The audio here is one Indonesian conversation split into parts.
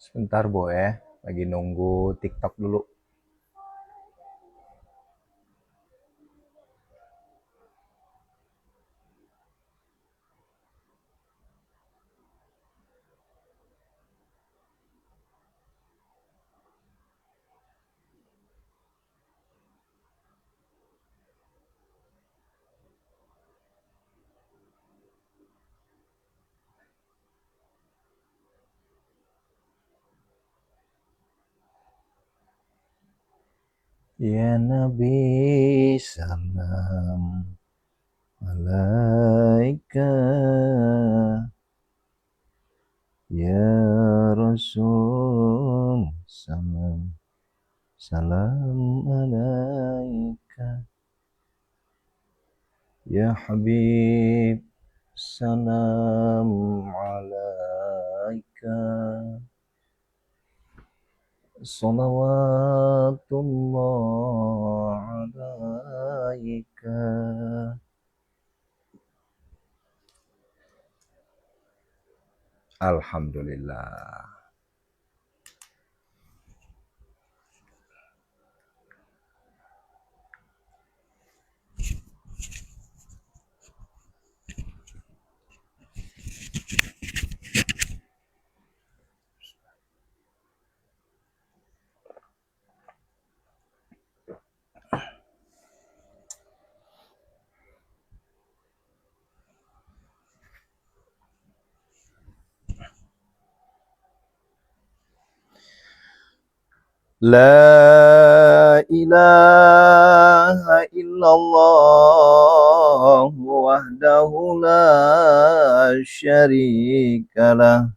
Sebentar Boy, lagi nunggu TikTok dulu. Ya Nabi salam alaika, ya Rasul salam salam alaika, ya Habib salam alaika, salawatullah alaika. Alhamdulillah. La ilaha illallah wahdahu la syarikalah,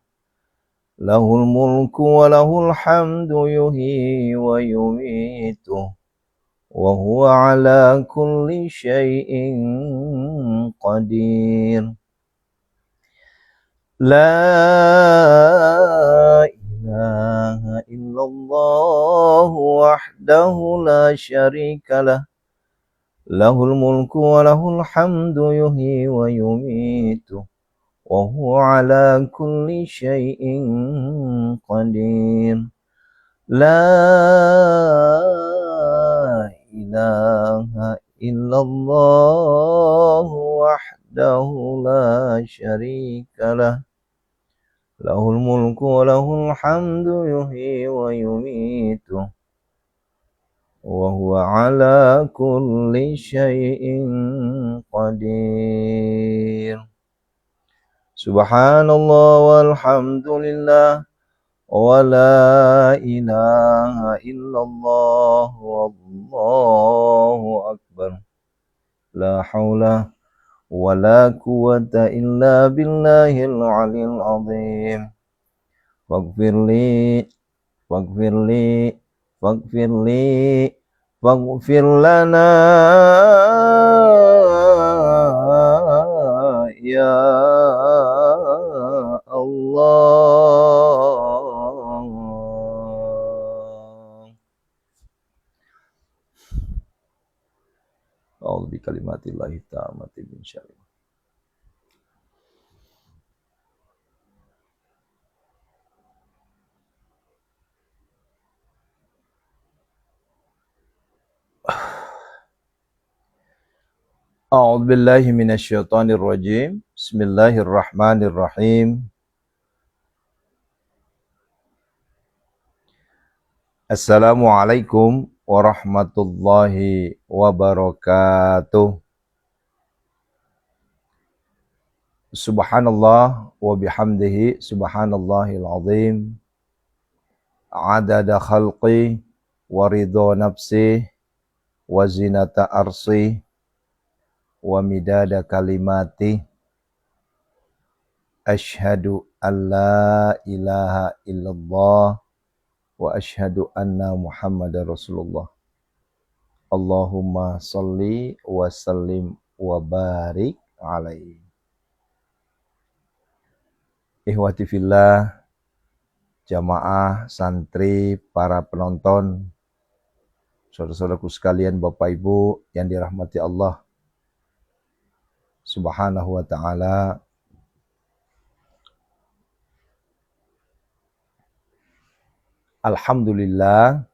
lahul mulku wa lahul hamdu yuhyi wa yumitu wa huwa ala kulli syai'in qadir. La ilaha illallah wahdahu la syarikalah, lahul mulku wa lahul hamdu yuhyi wa yumitu wa huwa ala kulli syai'in qadir. La ilaha illallah wahdahu la syarikalah, lahul mulku wa lahul hamdu yuhyi wa yumitu wa huwa ala kulli syai'in qadir. Subhanallah walhamdulillah wa la ilaha illallah wallahu akbar. La haula wa la quwwata illa billahil aliyil azim. Waghfirli waghfirli waghfirli waghfir lana ya Allah. A'udzu bikalimatillahi tammati min syarri. A'udzu billahi minasyaitonir rajim. Bismillahirrahmanirrahim. Assalamualaikum warahmatullahi wabarakatuh. Subhanallah wa bihamdihi subhanallahil azim. Adada khalqi wa ridha nafsi wa zinata arsi wa midada kalimati. Asyhadu an la ilaha illallah wa asyhadu anna Muhammadar Rasulullah. Allahumma salli wa sallim wa barik alaihi. Ikhwati fillah, jamaah, santri, para penonton, saudara-saudaraku sekalian, Bapak Ibu yang dirahmati Allah Subhanahu wa ta'ala. Alhamdulillah,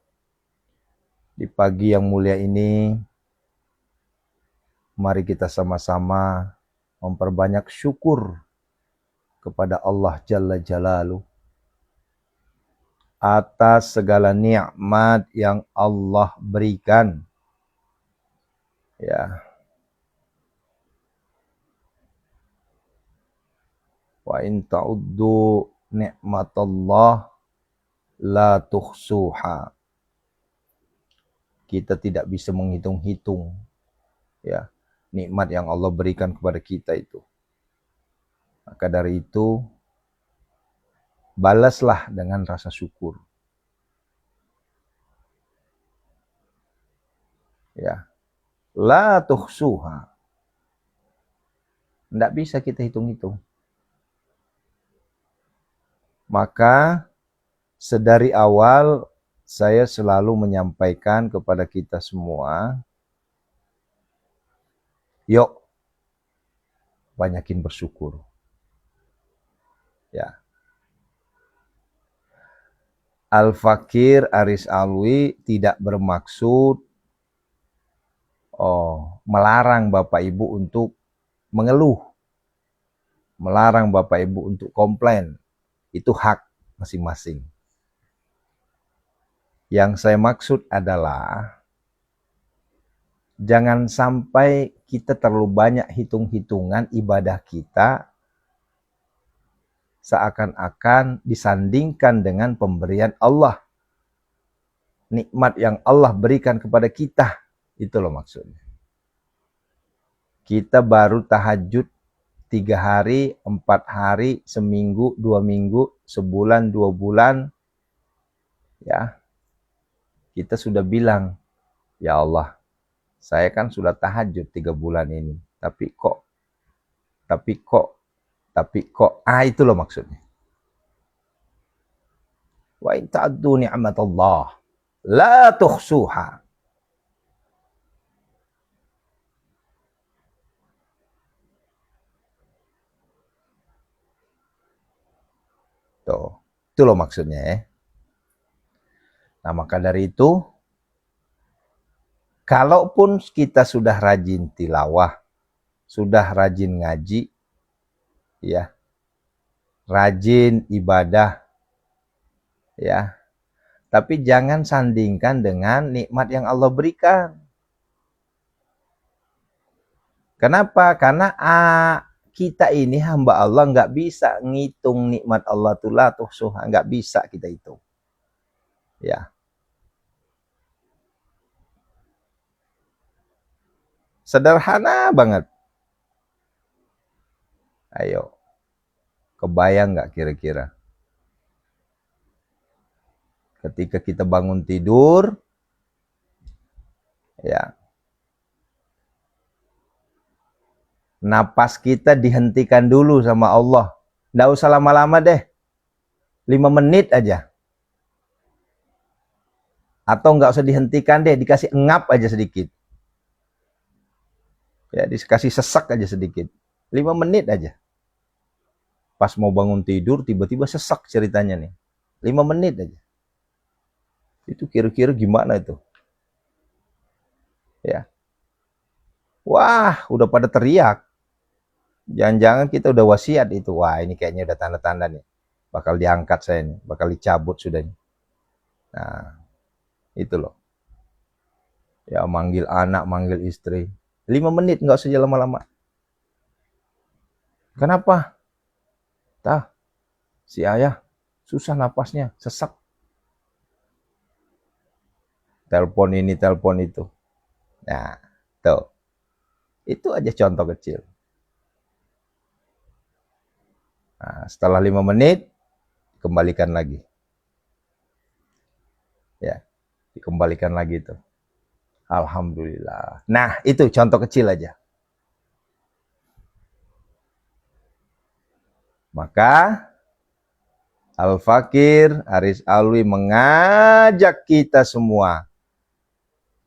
di pagi yang mulia ini, mari kita sama-sama memperbanyak syukur kepada Allah Jalla Jalaluh atas segala nikmat yang Allah berikan. Ya. Wa in ta'uddu ni'matallah la tuhsuha. Kita tidak bisa menghitung-hitung ya nikmat yang Allah berikan kepada kita itu. Maka dari itu balaslah dengan rasa syukur. Ya. La tuhsuha. Tidak bisa kita hitung-hitung. Maka sedari awal saya selalu menyampaikan kepada kita semua, yuk banyakin bersyukur. Ya. Al-Fakir Aris Alwi tidak bermaksud melarang Bapak Ibu untuk mengeluh, melarang Bapak Ibu untuk komplain. Itu hak masing-masing. Yang saya maksud adalah jangan sampai kita terlalu banyak hitung-hitungan ibadah kita seakan-akan disandingkan dengan pemberian Allah. Nikmat yang Allah berikan kepada kita. Itu loh maksudnya. Kita baru tahajud 3 hari, 4 hari, seminggu, 2 minggu, sebulan, 2 bulan. Ya. Kita sudah bilang, ya Allah, saya kan sudah tahajud 3 bulan ini. Tapi kok. Itu loh maksudnya. Wa in ta'addu ni'matallah la tuhsuha. Tuh, itu loh maksudnya ya. Nah, maka dari itu, kalaupun kita sudah rajin tilawah, sudah rajin ngaji, ya, rajin ibadah, ya, tapi jangan sandingkan dengan nikmat yang Allah berikan. Kenapa? Karena kita ini hamba Allah nggak bisa ngitung nikmat Allah tuh suha, nggak bisa kita hitung. Ya. Sederhana banget. Ayo, kebayang nggak kira-kira? Ketika kita bangun tidur, ya, napas kita dihentikan dulu sama Allah. Nggak usah lama-lama deh, 5 menit aja. Atau nggak usah dihentikan deh, dikasih engap aja sedikit. Ya, dikasih sesak aja sedikit. 5 menit aja. Pas mau bangun tidur, tiba-tiba sesak ceritanya nih. 5 menit aja. Itu kira-kira gimana itu? Ya. Wah, udah pada teriak. Jangan-jangan kita udah wasiat itu. Wah, ini kayaknya udah tanda-tanda nih. Bakal diangkat saya nih. Bakal dicabut sudah nih. Nah, itu loh. Ya, manggil anak, manggil istri. 5 menit, nggak usah lama-lama. Kenapa? Si ayah susah napasnya, sesak. Telepon ini, telepon itu. Nah, tuh. Itu aja contoh kecil. Nah, setelah 5 menit, kembalikan lagi. Ya, dikembalikan lagi tuh. Alhamdulillah. Nah, itu contoh kecil aja. Maka Al-Fakir Aris Alwi mengajak kita semua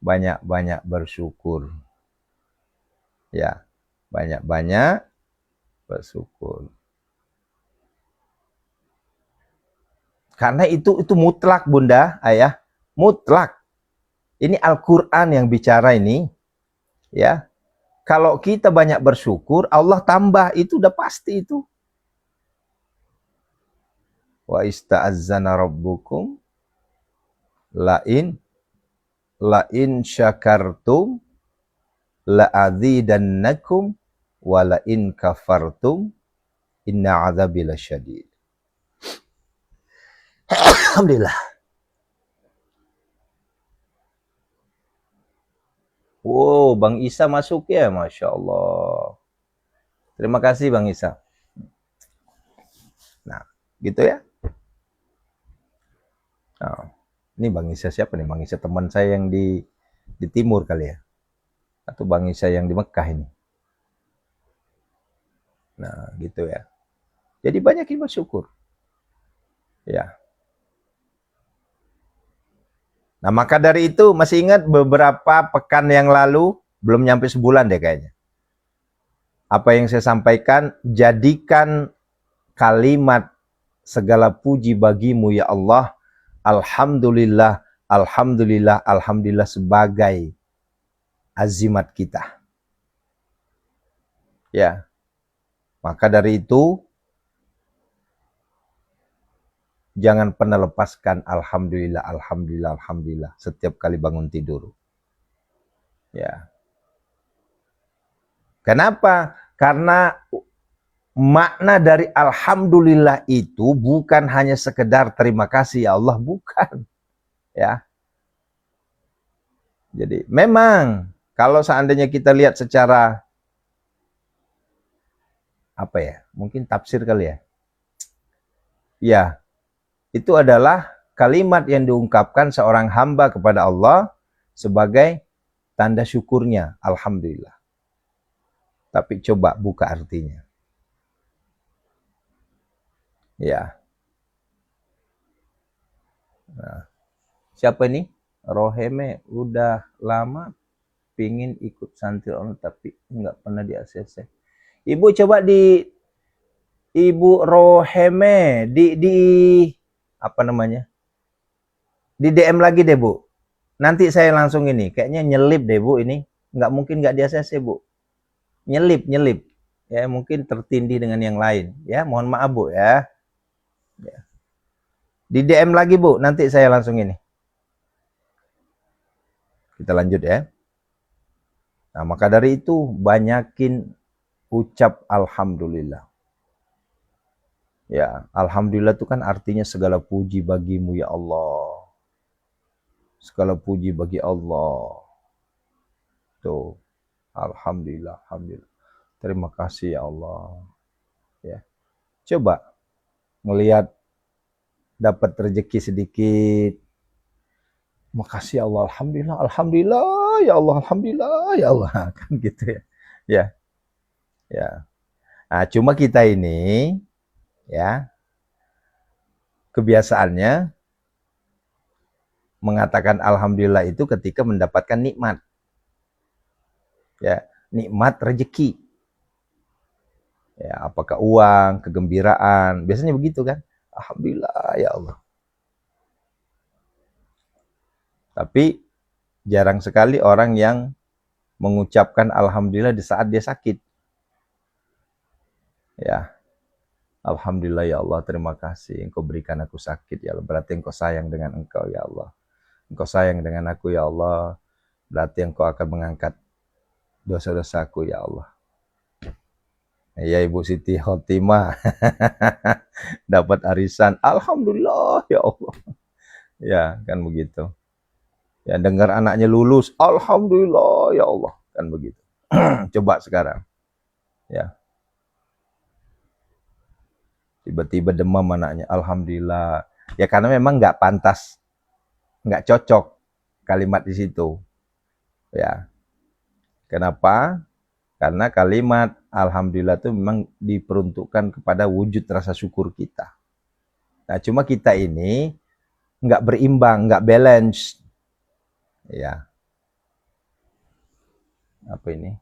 banyak-banyak bersyukur. Ya, banyak-banyak bersyukur. Karena itu mutlak Bunda, Ayah, mutlak. Ini Al-Qur'an yang bicara ini, ya. Kalau kita banyak bersyukur, Allah tambah, itu udah pasti itu. Wa ista'azzana rabbukum la in syakartum la'adzidannakum wa la in kafartum inna adzabi lasyadid. Alhamdulillah. Wow, Bang Isa masuk ya, Masya Allah. Terima kasih Bang Isa. Nah, gitu ya. Nah, ini Bang Isa siapa nih? Bang Isa teman saya yang di timur kali ya. Atau Bang Isa yang di Mekah ini. Nah, gitu ya. Jadi banyak yang bersyukur. Ya. Nah, maka dari itu masih ingat beberapa pekan yang lalu, belum nyampe sebulan deh kayaknya. Apa yang saya sampaikan, jadikan kalimat segala puji bagimu ya Allah, alhamdulillah, alhamdulillah, alhamdulillah sebagai azimat kita. Ya. Maka dari itu jangan pernah lepaskan alhamdulillah, alhamdulillah, alhamdulillah setiap kali bangun tidur. Ya. Kenapa? Karena makna dari alhamdulillah itu bukan hanya sekedar terima kasih ya Allah, bukan. Ya. Jadi memang kalau seandainya kita lihat secara apa ya? Mungkin tafsir kali ya. Ya. Itu adalah kalimat yang diungkapkan seorang hamba kepada Allah sebagai tanda syukurnya, alhamdulillah. Tapi coba buka artinya. Ya. Nah, siapa ini? Roheme udah lama pingin ikut santri online tapi nggak pernah di ACC. Ibu coba di Ibu Roheme di apa namanya? Di DM lagi deh, Bu. Nanti saya langsung ini, kayaknya nyelip deh, Bu, ini. Nggak mungkin nggak di ACC, Bu. Nyelip. Ya, mungkin tertindih dengan yang lain. Ya, mohon maaf, Bu, ya. Di DM lagi, Bu. Nanti saya langsung ini. Kita lanjut ya. Nah, maka dari itu, banyakin ucap alhamdulillah. Ya, alhamdulillah itu kan artinya segala puji bagimu ya Allah. Segala puji bagi Allah. Tuh. Alhamdulillah, alhamdulillah. Terima kasih ya Allah. Ya. Coba melihat dapat rezeki sedikit. Makasih ya Allah, alhamdulillah, alhamdulillah ya Allah, alhamdulillah ya Allah, kan gitu ya. Ya. Ya. Nah, cuma kita ini ya kebiasaannya mengatakan alhamdulillah itu ketika mendapatkan nikmat. Ya, nikmat rezeki. Ya, apakah uang, kegembiraan, biasanya begitu kan? Alhamdulillah ya Allah. Tapi jarang sekali orang yang mengucapkan alhamdulillah di saat dia sakit. Ya. Alhamdulillah ya Allah, terima kasih Engkau berikan aku sakit ya Allah. Berarti Engkau sayang dengan Engkau ya Allah. Engkau sayang dengan aku ya Allah. Berarti Engkau akan mengangkat dosa-dosaku ya Allah. Ya Ibu Siti Khotimah dapat arisan, alhamdulillah ya Allah. Ya, kan begitu. Ya, dengar anaknya lulus, alhamdulillah ya Allah, kan begitu. Coba sekarang. Ya. Tiba-tiba demam anaknya, alhamdulillah. Ya karena memang nggak pantas, nggak cocok kalimat di situ. Ya. Kenapa? Karena kalimat alhamdulillah itu memang diperuntukkan kepada wujud rasa syukur kita. Nah, cuma kita ini nggak berimbang, nggak balance. Ya. Apa ini?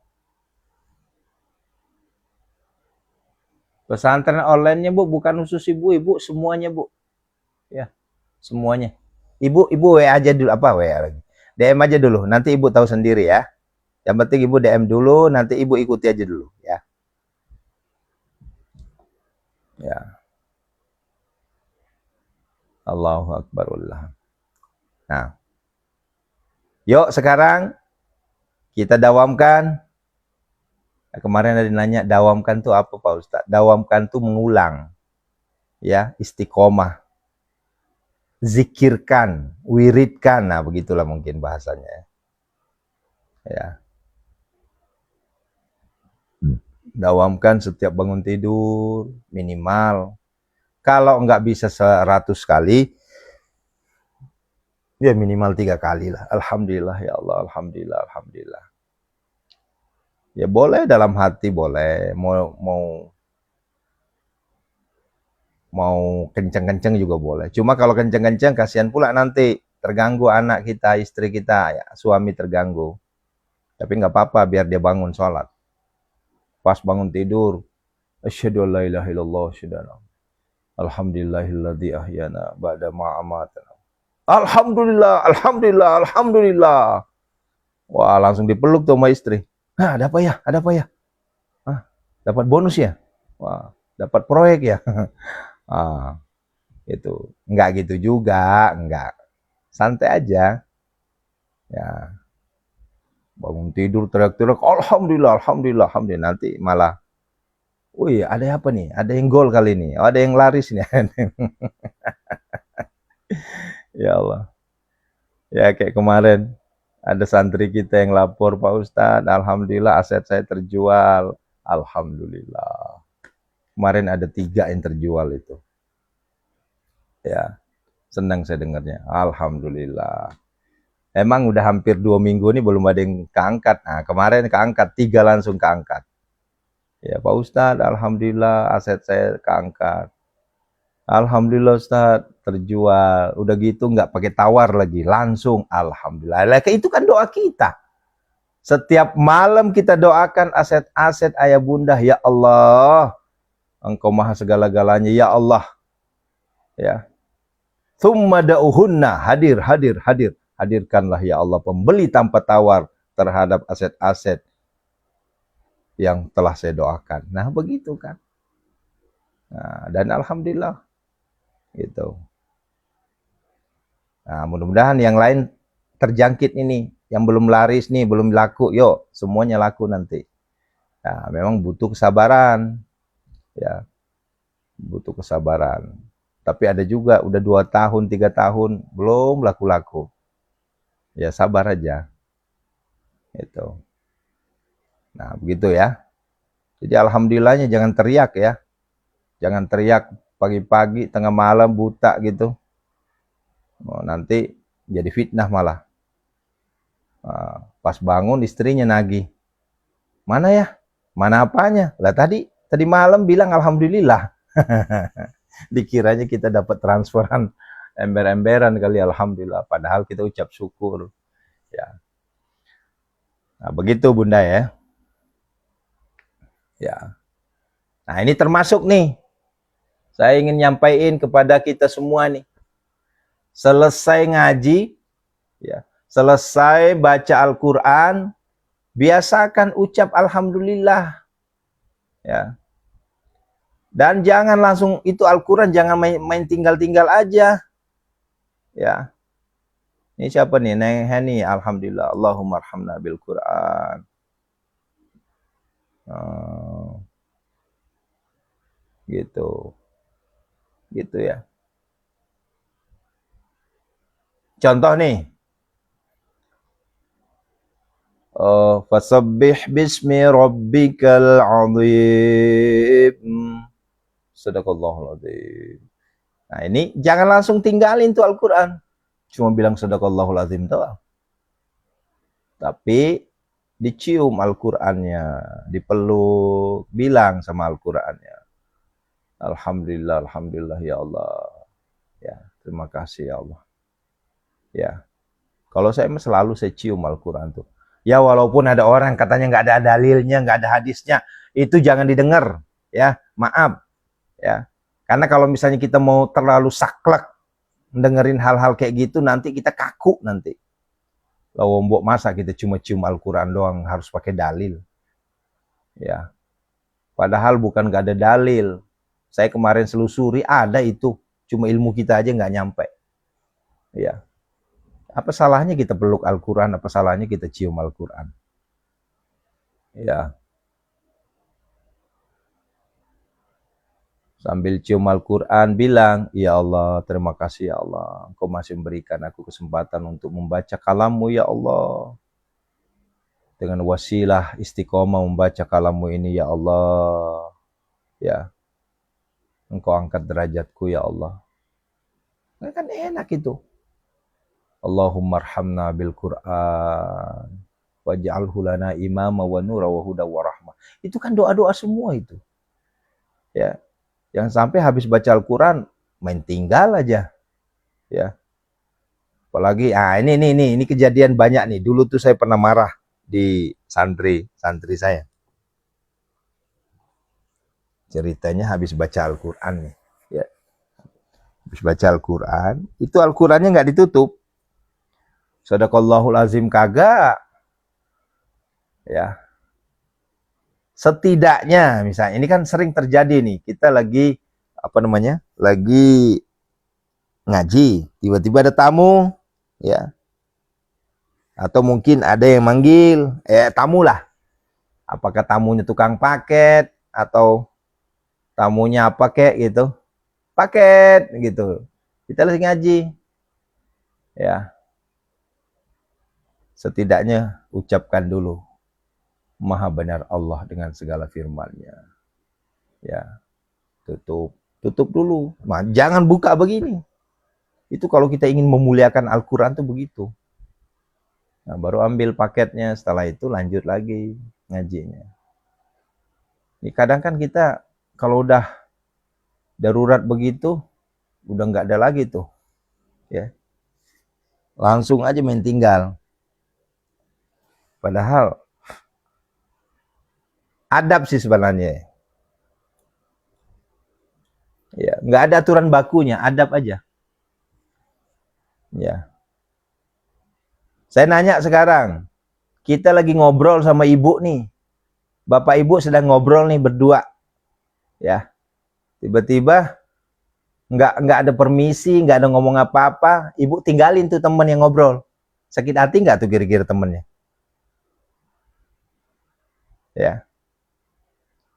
Pesantren online-nya, Bu, bukan khusus Ibu, Ibu, semuanya, Bu. Ya, semuanya. Ibu WA aja dulu, apa WA lagi? DM aja dulu, nanti ibu tahu sendiri ya. Yang penting ibu DM dulu, nanti ibu ikuti aja dulu ya. Ya. Allahu Akbar. Nah, yuk sekarang kita dawamkan. Kemarin ada nanya, dawamkan tuh apa Pak Ustadz? Dawamkan tuh mengulang. Ya, istiqomah. Zikirkan, wiridkan, nah begitulah mungkin bahasanya. Ya. Dawamkan setiap bangun tidur, minimal. Kalau nggak bisa 100 kali, ya minimal 3 kali lah. Alhamdulillah ya Allah, alhamdulillah, alhamdulillah. Ya boleh dalam hati, boleh. Mau kenceng-kenceng juga boleh. Cuma kalau kenceng-kenceng kasihan pula nanti terganggu anak kita, istri kita, ya, suami terganggu. Tapi nggak apa-apa, biar dia bangun sholat. Pas bangun tidur, asyhadu an la ilaha illallah, asyhadu alhamdulillahilladzi ahyana ba'da ma amatana. Alhamdulillah, alhamdulillah, alhamdulillah. Wah, langsung dipeluk tuh sama istri. Nah, ada apa ya? Ada apa ya? Ah, dapat bonus ya? Wah, dapat proyek ya? Ah, itu. Enggak gitu juga, enggak. Santai aja. Ya, bangun tidur teriak-teriak, alhamdulillah, alhamdulillah, alhamdulillah. Nanti malah, wih, ada apa nih? Ada yang gol kali ini. Oh, ada yang laris nih. Ya Allah. Ya kayak kemarin ada santri kita yang lapor, Pak Ustadz, alhamdulillah aset saya terjual. Alhamdulillah. Kemarin ada 3 yang terjual itu. Ya, senang saya dengarnya. Alhamdulillah. Emang udah hampir 2 minggu ini belum ada yang keangkat. Nah, kemarin keangkat, 3 langsung keangkat. Ya Pak Ustadz, alhamdulillah aset saya keangkat. Alhamdulillah Ustadz, terjual. Udah gitu nggak pakai tawar lagi, langsung alhamdulillah. Itu kan doa kita. Setiap malam kita doakan aset-aset ayah bunda, ya Allah, Engkau maha segala-galanya, ya Allah. Ya. Tsumma da'uhunna, hadir, hadir, hadir. Hadirkanlah ya Allah pembeli tanpa tawar terhadap aset-aset yang telah saya doakan. Nah, begitu kan. Nah, dan alhamdulillah gitu. Nah, mudah-mudahan yang lain terjangkit ini, yang belum laris nih, belum laku, yuk semuanya laku nanti. Nah, memang butuh kesabaran. Ya. Butuh kesabaran. Tapi ada juga udah 2 tahun, 3 tahun belum laku-laku. Ya sabar aja. Itu. Nah, begitu ya. Jadi alhamdulillahnya jangan teriak ya. Jangan teriak pagi-pagi, tengah malam, buta gitu. Oh, nanti jadi fitnah malah. Pas bangun istrinya nagih. Mana ya? Mana apanya? Lah tadi malam bilang alhamdulillah. Dikiranya kita dapat transferan ember-emberan kali, alhamdulillah. Padahal kita ucap syukur. Ya. Nah, begitu Bunda ya. Ya. Nah, ini termasuk nih. Saya ingin nyampaikan kepada kita semua nih. Selesai ngaji, ya, selesai baca Al-Quran, biasakan ucap alhamdulillah. Ya. Dan jangan langsung itu Al-Quran, jangan main tinggal-tinggal aja. Ya. Ini siapa nih? Neng Hani, alhamdulillah. Allahumma arhamna bil Quran. Gitu. Gitu ya. Contoh nih. Fasabbih bismi rabbikal azim. Sadaqallahul azim. Nah, ini jangan langsung tinggalin tuh Al-Quran. Cuma bilang sadaqallahul azim doang. Tapi dicium Al-Qur'annya, dipeluk, bilang sama Al-Qur'annya. Alhamdulillah, alhamdulillah ya Allah. Ya, terima kasih ya Allah. Ya. Kalau saya selalu saya cium Al-Qur'an tuh. Ya walaupun ada orang katanya nggak ada dalilnya, nggak ada hadisnya, itu jangan didengar, ya. Maaf. Ya. Karena kalau misalnya kita mau terlalu saklek, dengerin hal-hal kayak gitu nanti kita kaku nanti. Lombok masa kita cuma cium Al-Quran doang harus pakai dalil. Ya, padahal bukan gak ada dalil. Saya kemarin selusuri ada itu, cuma ilmu kita aja nggak nyampe. Ya, apa salahnya kita peluk Al-Quran? Apa salahnya kita cium Al-Quran? Ya, sambil cium Al-Quran bilang, ya Allah, terima kasih ya Allah, Engkau masih memberikan aku kesempatan untuk membaca kalam-Mu ya Allah. Dengan wasilah istiqomah membaca kalam-Mu ini ya Allah. Ya, Engkau angkat derajatku ya Allah. Kan enak itu. Allahumma arhamna bil Qur'an waj'alhu lana imama wa nura wa huda wa rahmah. Itu kan doa-doa semua itu. Ya. Yang sampai habis baca Al-Qur'an main tinggal aja. Ya. Apalagi ini kejadian banyak nih. Dulu tuh saya pernah marah di santri saya. Ceritanya habis baca Al-Qur'an nih. Ya. Habis baca Al-Qur'an, itu Al-Qur'annya nggak ditutup. Sadaqallahul azim kagak. Ya. Setidaknya misalnya ini kan sering terjadi nih, kita lagi lagi ngaji, tiba-tiba ada tamu, ya. Atau mungkin ada yang manggil, tamu lah. Apakah tamunya tukang paket atau tamunya apa kek gitu. Paket gitu. Kita lagi ngaji. Ya. Setidaknya ucapkan dulu Maha benar Allah dengan segala firman-Nya. Ya, tutup dulu. Jangan buka begini. Itu kalau kita ingin memuliakan Al-Quran tuh begitu. Nah, baru ambil paketnya, setelah itu lanjut lagi ngajinya. Ini kadang kan kita kalau udah darurat begitu, udah nggak ada lagi tuh, ya. Langsung aja main tinggal. Padahal adab sih sebenarnya. Ya, nggak ada aturan bakunya, adab aja. Ya. Saya nanya sekarang, kita lagi ngobrol sama ibu nih. Bapak ibu sedang ngobrol nih berdua. Ya. Tiba-tiba nggak ada permisi, nggak ada ngomong apa-apa, ibu tinggalin tuh temen yang ngobrol. Sakit hati nggak tuh kira-kira temennya? Ya.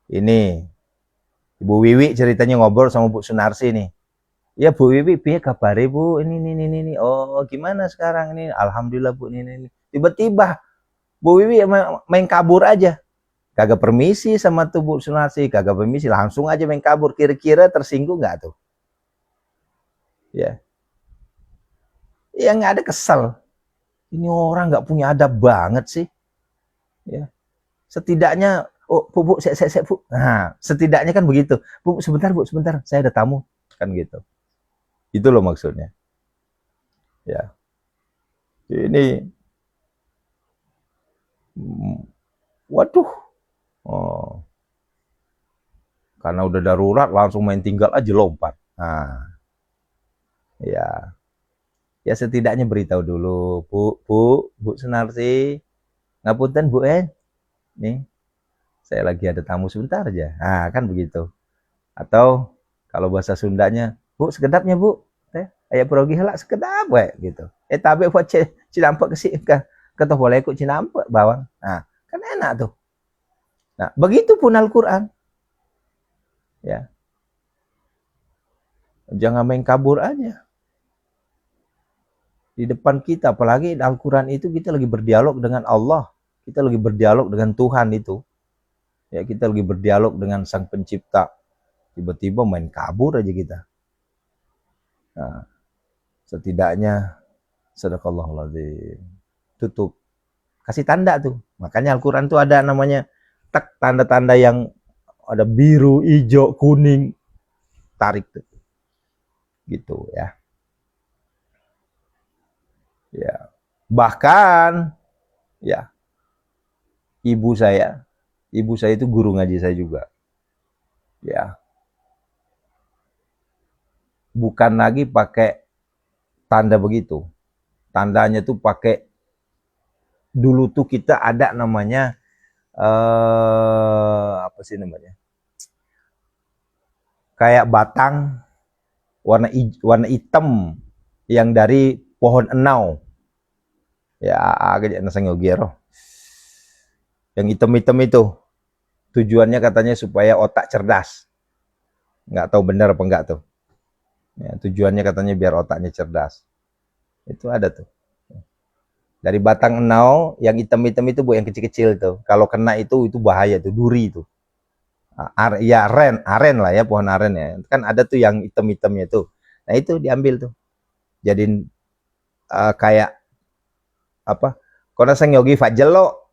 Ini Ibu Wiwi ceritanya ngobrol sama Bu Sunarsi nih. Ya Bu Wiwi, piye kabar Bu? Ini. Oh, gimana sekarang ini? Alhamdulillah Bu, ini. Tiba-tiba Bu Wiwi main kabur aja. Kagak permisi sama tuh Bu Sunarsi, kagak permisi, langsung aja main kabur. Kira-kira tersinggung nggak tuh? Ya. Ya nggak ada, kesel. Ini orang nggak punya adab banget sih. Ya. Setidaknya, oh Bu, saya Bu. Nah, setidaknya kan begitu. Bu, sebentar, saya ada tamu. Kan gitu. Itu loh maksudnya. Ya. Ini waduh. Oh. Karena udah darurat langsung main tinggal aja lompat. Nah. Ya. Ya setidaknya beritahu dulu, Bu Sunarsi. Ngapunten Bu nih. Saya lagi ada tamu sebentar aja. Nah, kan begitu. Atau kalau bahasa Sundanya, Bu, sekedapnya Bu. Aya perogi heula sekedap we gitu. Tabe buat cinampak ke si kata boleh ikut cinampak bawang. Nah, kan enak tuh. Nah, begitu pun Al-Qur'an. Ya. Jangan main kabur aja. Di depan kita, apalagi Al-Qur'an itu kita lagi berdialog dengan Allah. Kita lagi berdialog dengan Tuhan itu. Ya, kita lagi berdialog dengan Sang Pencipta. Tiba-tiba main kabur aja kita. Nah, setidaknya sadaqallahul azim. Tutup. Kasih tanda tuh. Makanya Al-Quran tuh ada namanya tanda-tanda yang ada biru, hijau, kuning. Tarik tuh. Gitu ya. Ya. Bahkan ya, ibu saya itu guru ngaji saya juga. Ya. Bukan lagi pakai tanda begitu. Tandanya tuh pakai, dulu tuh kita ada namanya apa sih namanya? Kayak batang warna hitam yang dari pohon enau. Ya, agak nasa ngogero. Yang hitam-hitam itu tujuannya katanya supaya otak cerdas. Nggak tahu benar apa enggak tuh. Ya, tujuannya katanya biar otaknya cerdas. Itu ada tuh. Dari batang enau yang hitam-hitam itu Bu, yang kecil-kecil tuh. Kalau kena itu bahaya tuh, duri itu. Ya aren lah ya, pohon aren ya. Kan ada tuh yang hitam-hitamnya tuh. Nah itu diambil tuh. Jadiin kayak apa? Kono sengyogi fajelo.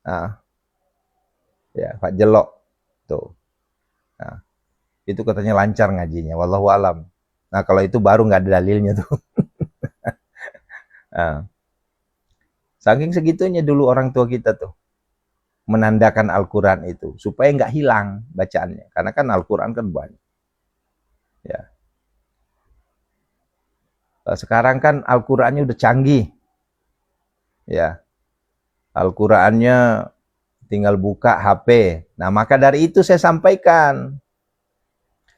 Nah, ya fajelo tuh. Nah, itu katanya lancar ngajinya. Wallahu alam. Nah kalau itu baru nggak ada dalilnya tuh. Nah, saking segitunya dulu orang tua kita tuh menandakan Al-Quran itu supaya nggak hilang bacaannya, karena kan Al-Quran kan banyak ya. Sekarang kan Al-Qurannya udah canggih ya, Al-Qurannya tinggal buka HP. Nah maka dari itu saya sampaikan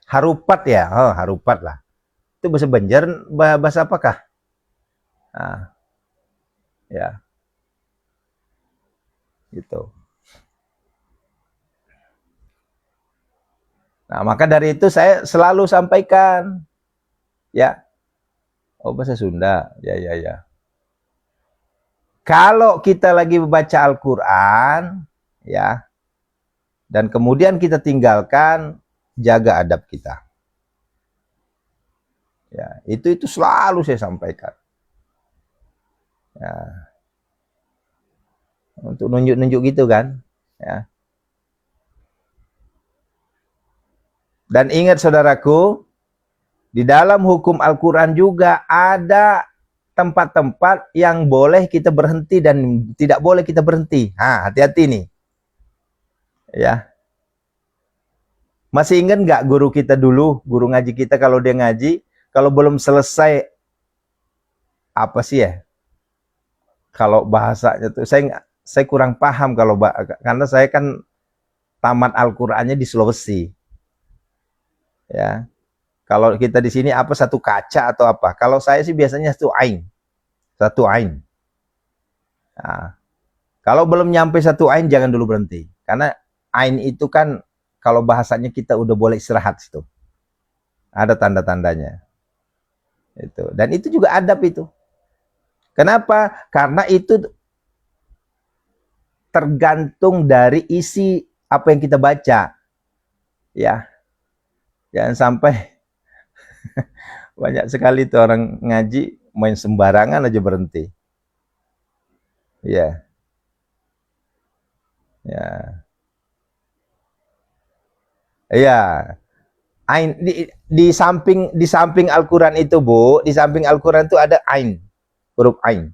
harupat ya, harupat lah itu bahasa Banjar, bahasa apakah? Nah, ya gitu. Nah maka dari itu saya selalu sampaikan ya, bahasa Sunda ya ya ya. Kalau kita lagi membaca Al-Quran, ya, dan kemudian kita tinggalkan, jaga adab kita. Ya, itu selalu saya sampaikan. Ya, untuk nunjuk-nunjuk gitu kan. Ya. Dan ingat saudaraku, di dalam hukum Al-Quran juga ada tempat-tempat yang boleh kita berhenti dan tidak boleh kita berhenti. Hati-hati nih. Ya. Masih ingat nggak guru kita dulu, guru ngaji kita kalau dia ngaji, kalau belum selesai apa sih ya? Kalau bahasanya tuh saya kurang paham kalau karena saya kan tamat Al-Qur'annya di Sulawesi. Ya. Kalau kita di sini apa, satu kaca atau apa? Kalau saya sih biasanya satu ain. Satu ain. Nah, kalau belum nyampe satu ain jangan dulu berhenti. Karena ain itu kan kalau bahasanya kita udah boleh istirahat situ. Ada tanda-tandanya. Itu. Dan itu juga adab itu. Kenapa? Karena itu tergantung dari isi apa yang kita baca. Ya. Jangan sampai banyak sekali tuh orang ngaji main sembarangan aja berhenti. Ya. Ya. Iya. Ain di samping Al-Qur'an itu, Bu, di samping Al-Qur'an itu ada ain, huruf ain.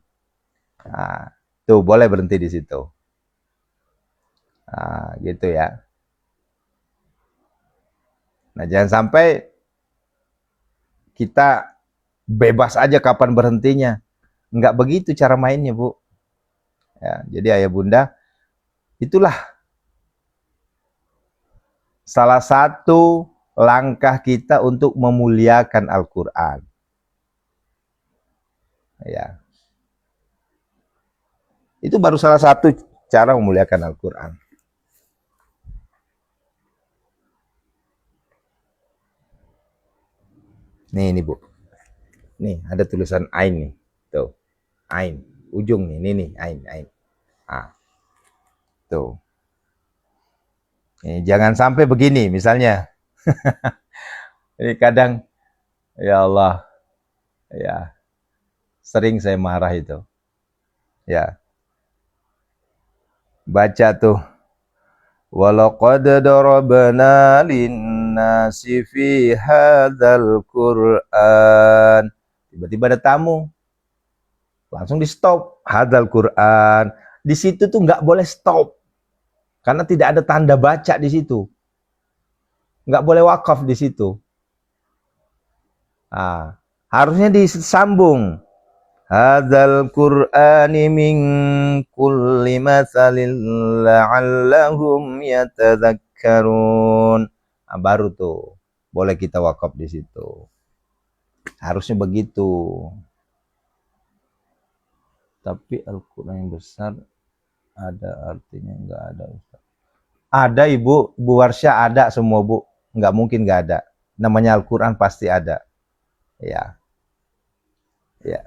Nah, tuh boleh berhenti di situ. Nah, gitu ya. Nah, jangan sampai kita bebas aja kapan berhentinya. Enggak begitu cara mainnya, Bu. Ya, jadi ayah bunda, itulah salah satu langkah kita untuk memuliakan Al-Qur'an. Ya. Itu baru salah satu cara memuliakan Al-Qur'an. Nih Bu. Nih, ada tulisan ain nih. Tuh. Ain. Ujung nih, nih ain. Tuh. Nih, jangan sampai begini misalnya. Ini kadang ya Allah. Ya. Sering saya marah itu. Ya. Baca tuh. Walaqad darabna linnasi fi hadzal Qur'an. Tiba-tiba ada tamu. Langsung di stop. Hadzal Qur'an. Di situ tuh nggak boleh stop. Karena tidak ada tanda baca di situ. Nggak boleh wakaf di situ. Nah, Harusnya disambung. Hadzal Qur'ani min kulli matsalin la'allahum yatadzakkarun. Nah, baru tuh boleh kita wakaf di situ. Harusnya begitu. Tapi Al-Qur'an yang besar ada artinya, enggak ada, Ustaz. Ada Ibu, Bu Warsya ada semua, Bu. Enggak mungkin enggak ada. Namanya Al-Qur'an pasti ada. Ya. Ya.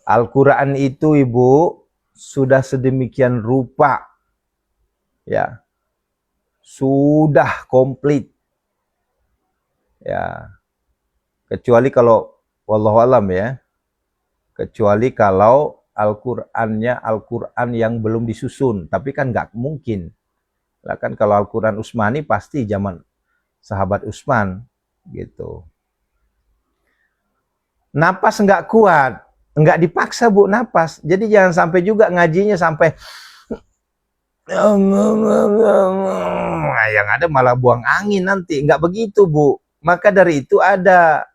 Al-Qur'an itu Ibu sudah sedemikian rupa. Ya. Sudah komplit. Ya. Kecuali kalau wallahu alam ya. Kecuali kalau Al-Qur'annya Al-Qur'an yang belum disusun, tapi kan nggak mungkin. Lah kan kalau Al-Qur'an Utsmani pasti zaman sahabat Utsman gitu. Napas nggak kuat, nggak dipaksa Bu napas. Jadi jangan sampai juga ngajinya sampai yang ada malah buang angin nanti. Nggak begitu Bu. Maka dari itu ada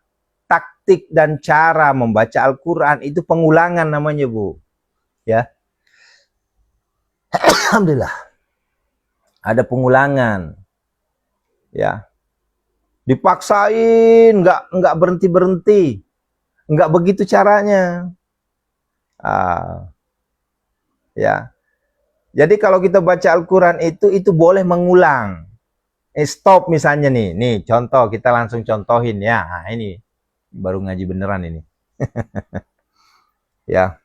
taktik dan cara membaca Al-Quran itu pengulangan namanya Bu. Ya, alhamdulillah. Ada pengulangan. Ya, dipaksain, nggak berhenti, nggak begitu caranya. Ya, jadi kalau kita baca Al-Quran itu boleh mengulang. Stop misalnya nih contoh kita langsung contohin ya. Nah, ini baru ngaji beneran ini. Ya.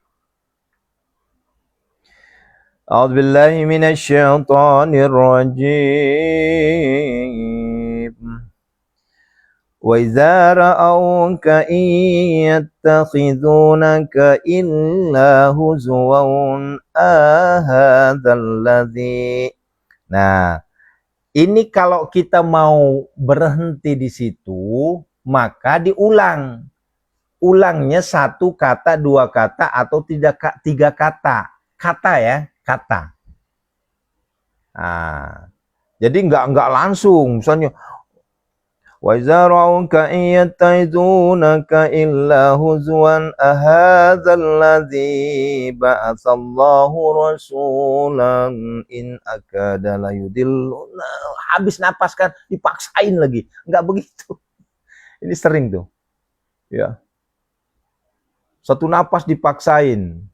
A'udzubillahi minasyaitonir rajim. Wa idza ra'awka yattakhidunaka illa huzwan ahadzalladzi. Nah, ini kalau kita mau berhenti di situ, maka diulang. Ulangnya satu kata, dua kata, atau tiga kata. Kata ya, kata. Nah, jadi nggak langsung. Misalnya, wa idza ra'awka yattakhidunaka illa huzwan ahadzalladzi ba'atsallahu rasulan in akada la yudilluna. Habis napas kan dipaksain lagi. Nggak begitu. Ini sering tuh. Ya. Satu napas dipaksain.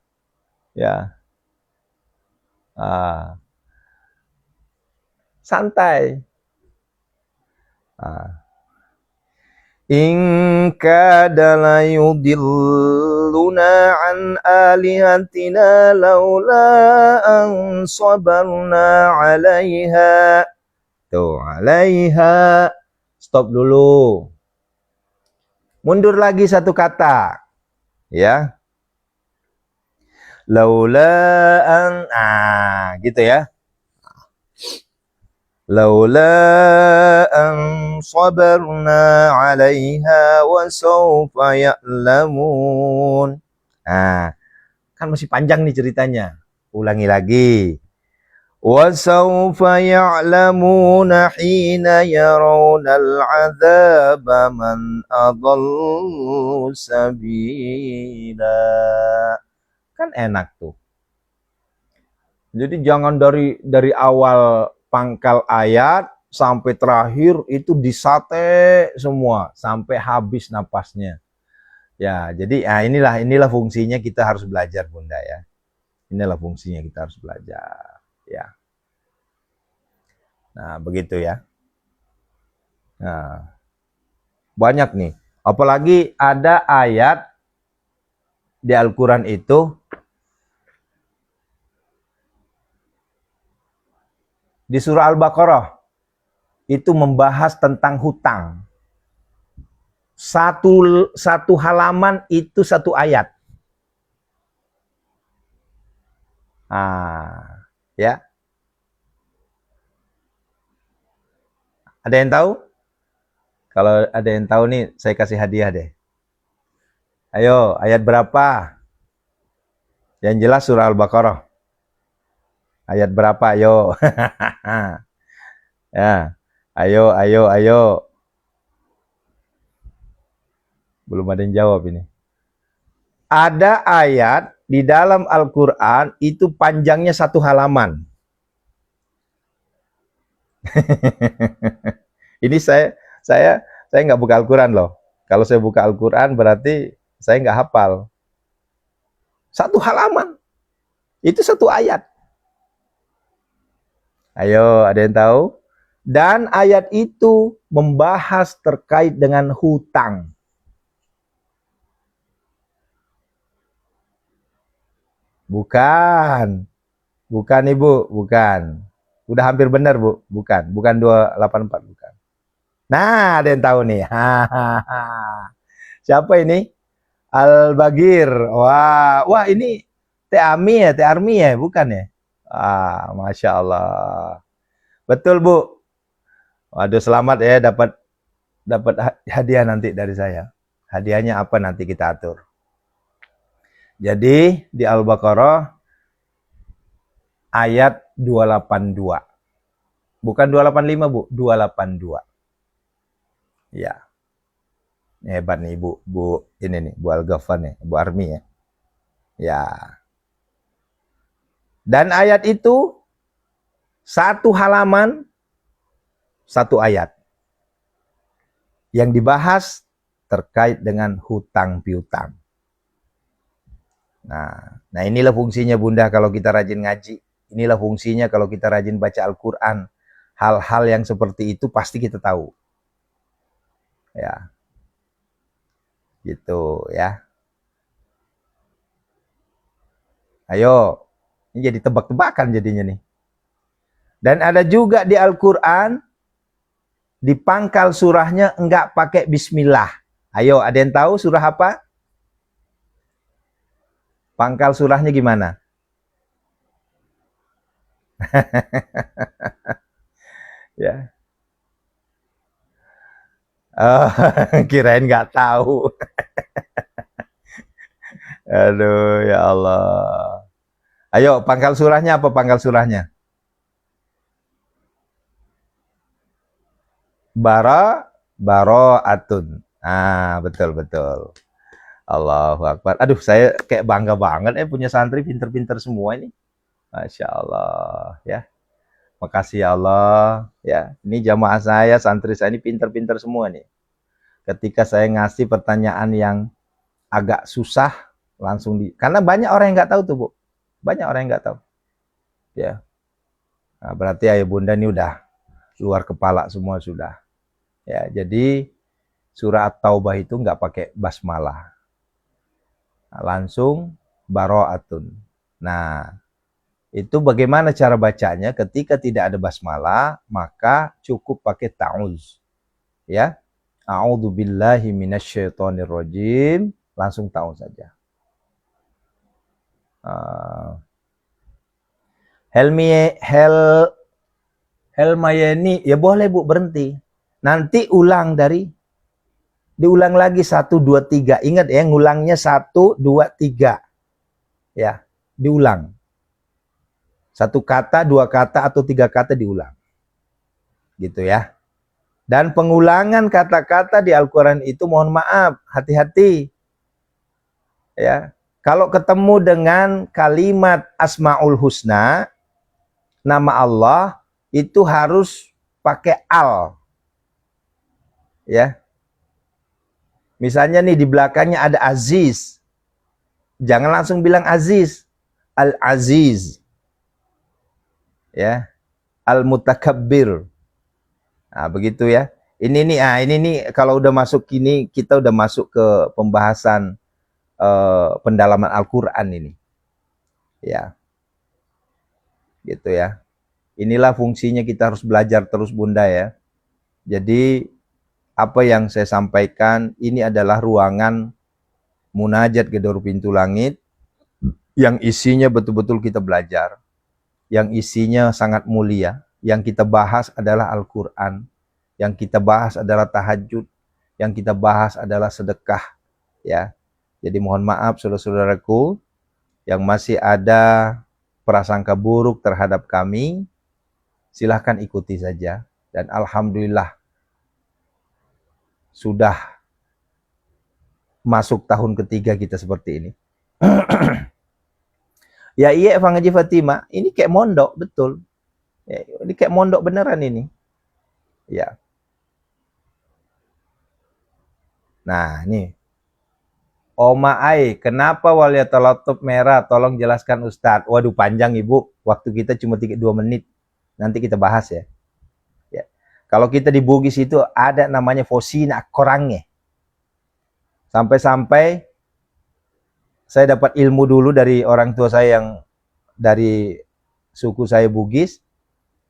Ya. Santai. In kada la yudilluna an alihatina laula an sabarna 'alaiha. Tuh, 'alaiha. Stop dulu. Mundur lagi satu kata. Ya. Laula an gitu ya. Laula an sabarna 'alaiha wa sawfa ya'lamun. Kan masih panjang nih ceritanya. Ulangi lagi. Wa sawfa ya'lamuna hina yarawna al'adzaba man adallu sabila. Kan enak tuh. Jadi jangan dari awal pangkal ayat sampai terakhir itu disate semua sampai habis napasnya. Ya, jadi inilah fungsinya kita harus belajar Bunda ya. Inilah fungsinya kita harus belajar ya. Nah, begitu ya. Nah, banyak nih. Apalagi ada ayat di Al-Qur'an itu di surah Al-Baqarah itu membahas tentang hutang. Satu halaman itu satu ayat. Ya. Ada yang tahu? Kalau ada yang tahu nih, saya kasih hadiah deh. Ayo, ayat berapa? Yang jelas surah Al-Baqarah. Ayat berapa? Ayo. Ya. Ayo. Belum ada yang jawab ini. Ada ayat di dalam Al-Quran itu panjangnya 1 halaman. Ini saya nggak buka Al-Quran loh. Kalau saya buka Al-Quran berarti saya nggak hafal. 1 halaman. Itu 1 ayat. Ayo, ada yang tahu? Dan ayat itu membahas terkait dengan hutang. Bukan. Bukan Ibu, bukan. Udah hampir benar Bu, bukan. Bukan 284, bukan. Nah, ada yang tahu nih. Siapa ini? Al-Bagir. Wah ini Teh Ami ya, Teh Armi ya, bukan ya? Masya Allah. Betul Bu. Waduh, selamat ya dapat hadiah nanti dari saya. Hadiahnya apa nanti kita atur. Jadi di Al-Baqarah ayat 282. Bukan 285 Bu, 282. Ya. Ini hebat nih Bu ini nih, Bu Al-Ghaffar nih, Bu Armi ya. Ya. Dan ayat itu 1 halaman 1 ayat. Yang dibahas terkait dengan hutang piutang. Nah inilah fungsinya Bunda kalau kita rajin ngaji. Inilah fungsinya kalau kita rajin baca Al-Quran. Hal-hal yang seperti itu pasti kita tahu. Ya. Gitu ya. Ayo. Ini jadi tebak-tebakan jadinya nih. Dan ada juga di Al-Quran, di pangkal surahnya enggak pakai bismillah. Ayo, ada yang tahu surah apa? Pangkal surahnya gimana? Ya. Oh, kirain nggak tahu. Aduh, ya Allah. Ayo, pangkal surahnya apa pangkal surahnya? Baro'atun. Betul. Allahu Akbar. Aduh, saya kayak bangga banget punya santri pinter-pinter semua ini. Masya Allah ya. Makasih ya Allah ya. Ini jamaah saya, santri saya ini pinter-pinter semua nih. Ketika saya ngasih pertanyaan yang agak susah, langsung karena banyak orang yang nggak tahu tuh Bu. Banyak orang yang nggak tahu. Ya. Nah, berarti ayah bunda ini udah luar kepala semua sudah. Ya, jadi surah At-Taubah itu nggak pakai basmalah. Nah, langsung baro'atun. Nah, itu bagaimana cara bacanya? Ketika tidak ada basmalah, maka cukup pakai ta'uz. Ya. A'udzubillahi minasyaitonirrajim. Langsung ta'uz saja. Helmayeni, ya boleh Bu, berhenti. Nanti diulang lagi 1, 2, 3. Ingat ya, ngulangnya 1, 2, 3. Ya, diulang. 1 kata, 2 kata, atau 3 kata diulang. Gitu ya. Dan pengulangan kata-kata di Al-Quran itu mohon maaf, hati-hati. Ya. Kalau ketemu dengan kalimat Asmaul Husna, nama Allah, itu harus pakai al. Ya. Misalnya nih di belakangnya ada Aziz. Jangan langsung bilang Aziz. Al-Aziz. Ya. Al-Mutakabbir. Nah, begitu ya. Ini nih kalau udah masuk ini, kita udah masuk ke pembahasan pendalaman Al-Quran ini. Ya. Gitu ya. Inilah fungsinya kita harus belajar terus Bunda ya. Jadi apa yang saya sampaikan ini adalah ruangan munajat gedor pintu langit yang isinya betul-betul kita belajar, yang isinya sangat mulia, yang kita bahas adalah Al-Quran, yang kita bahas adalah tahajud, yang kita bahas adalah sedekah ya. Jadi mohon maaf saudara-saudaraku yang masih ada prasangka buruk terhadap kami, silahkan ikuti saja. Dan alhamdulillah sudah masuk tahun ketiga kita seperti ini. Ya iya Bang Haji Fatima, ini kayak mondok betul. Ya, ini kayak mondok beneran ini. Ya. Nah, nih. Oma Ai, kenapa waliyatalatup merah? Tolong jelaskan Ustadz. Waduh panjang Ibu, waktu kita cuma 2 menit. Nanti kita bahas ya. Ya. Kalau kita di Bugis itu ada namanya Fosina Korangnya. Sampai-sampai saya dapat ilmu dulu dari orang tua saya yang dari suku saya Bugis.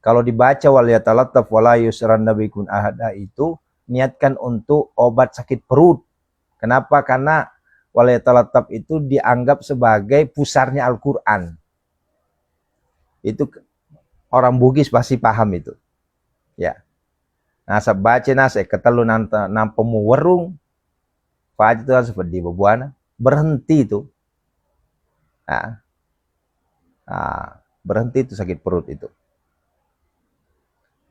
Kalau dibaca waliyatalatup wala yusran nabikun ahada itu niatkan untuk obat sakit perut. Kenapa? Karena waliyatalatup itu dianggap sebagai pusarnya Al-Quran. Itu orang Bugis pasti paham itu. Ya. Nah, baca nase ketelu nampemu werung. Pak itu harus seperti bebuana. Berhenti itu. Nah, berhenti itu sakit perut itu.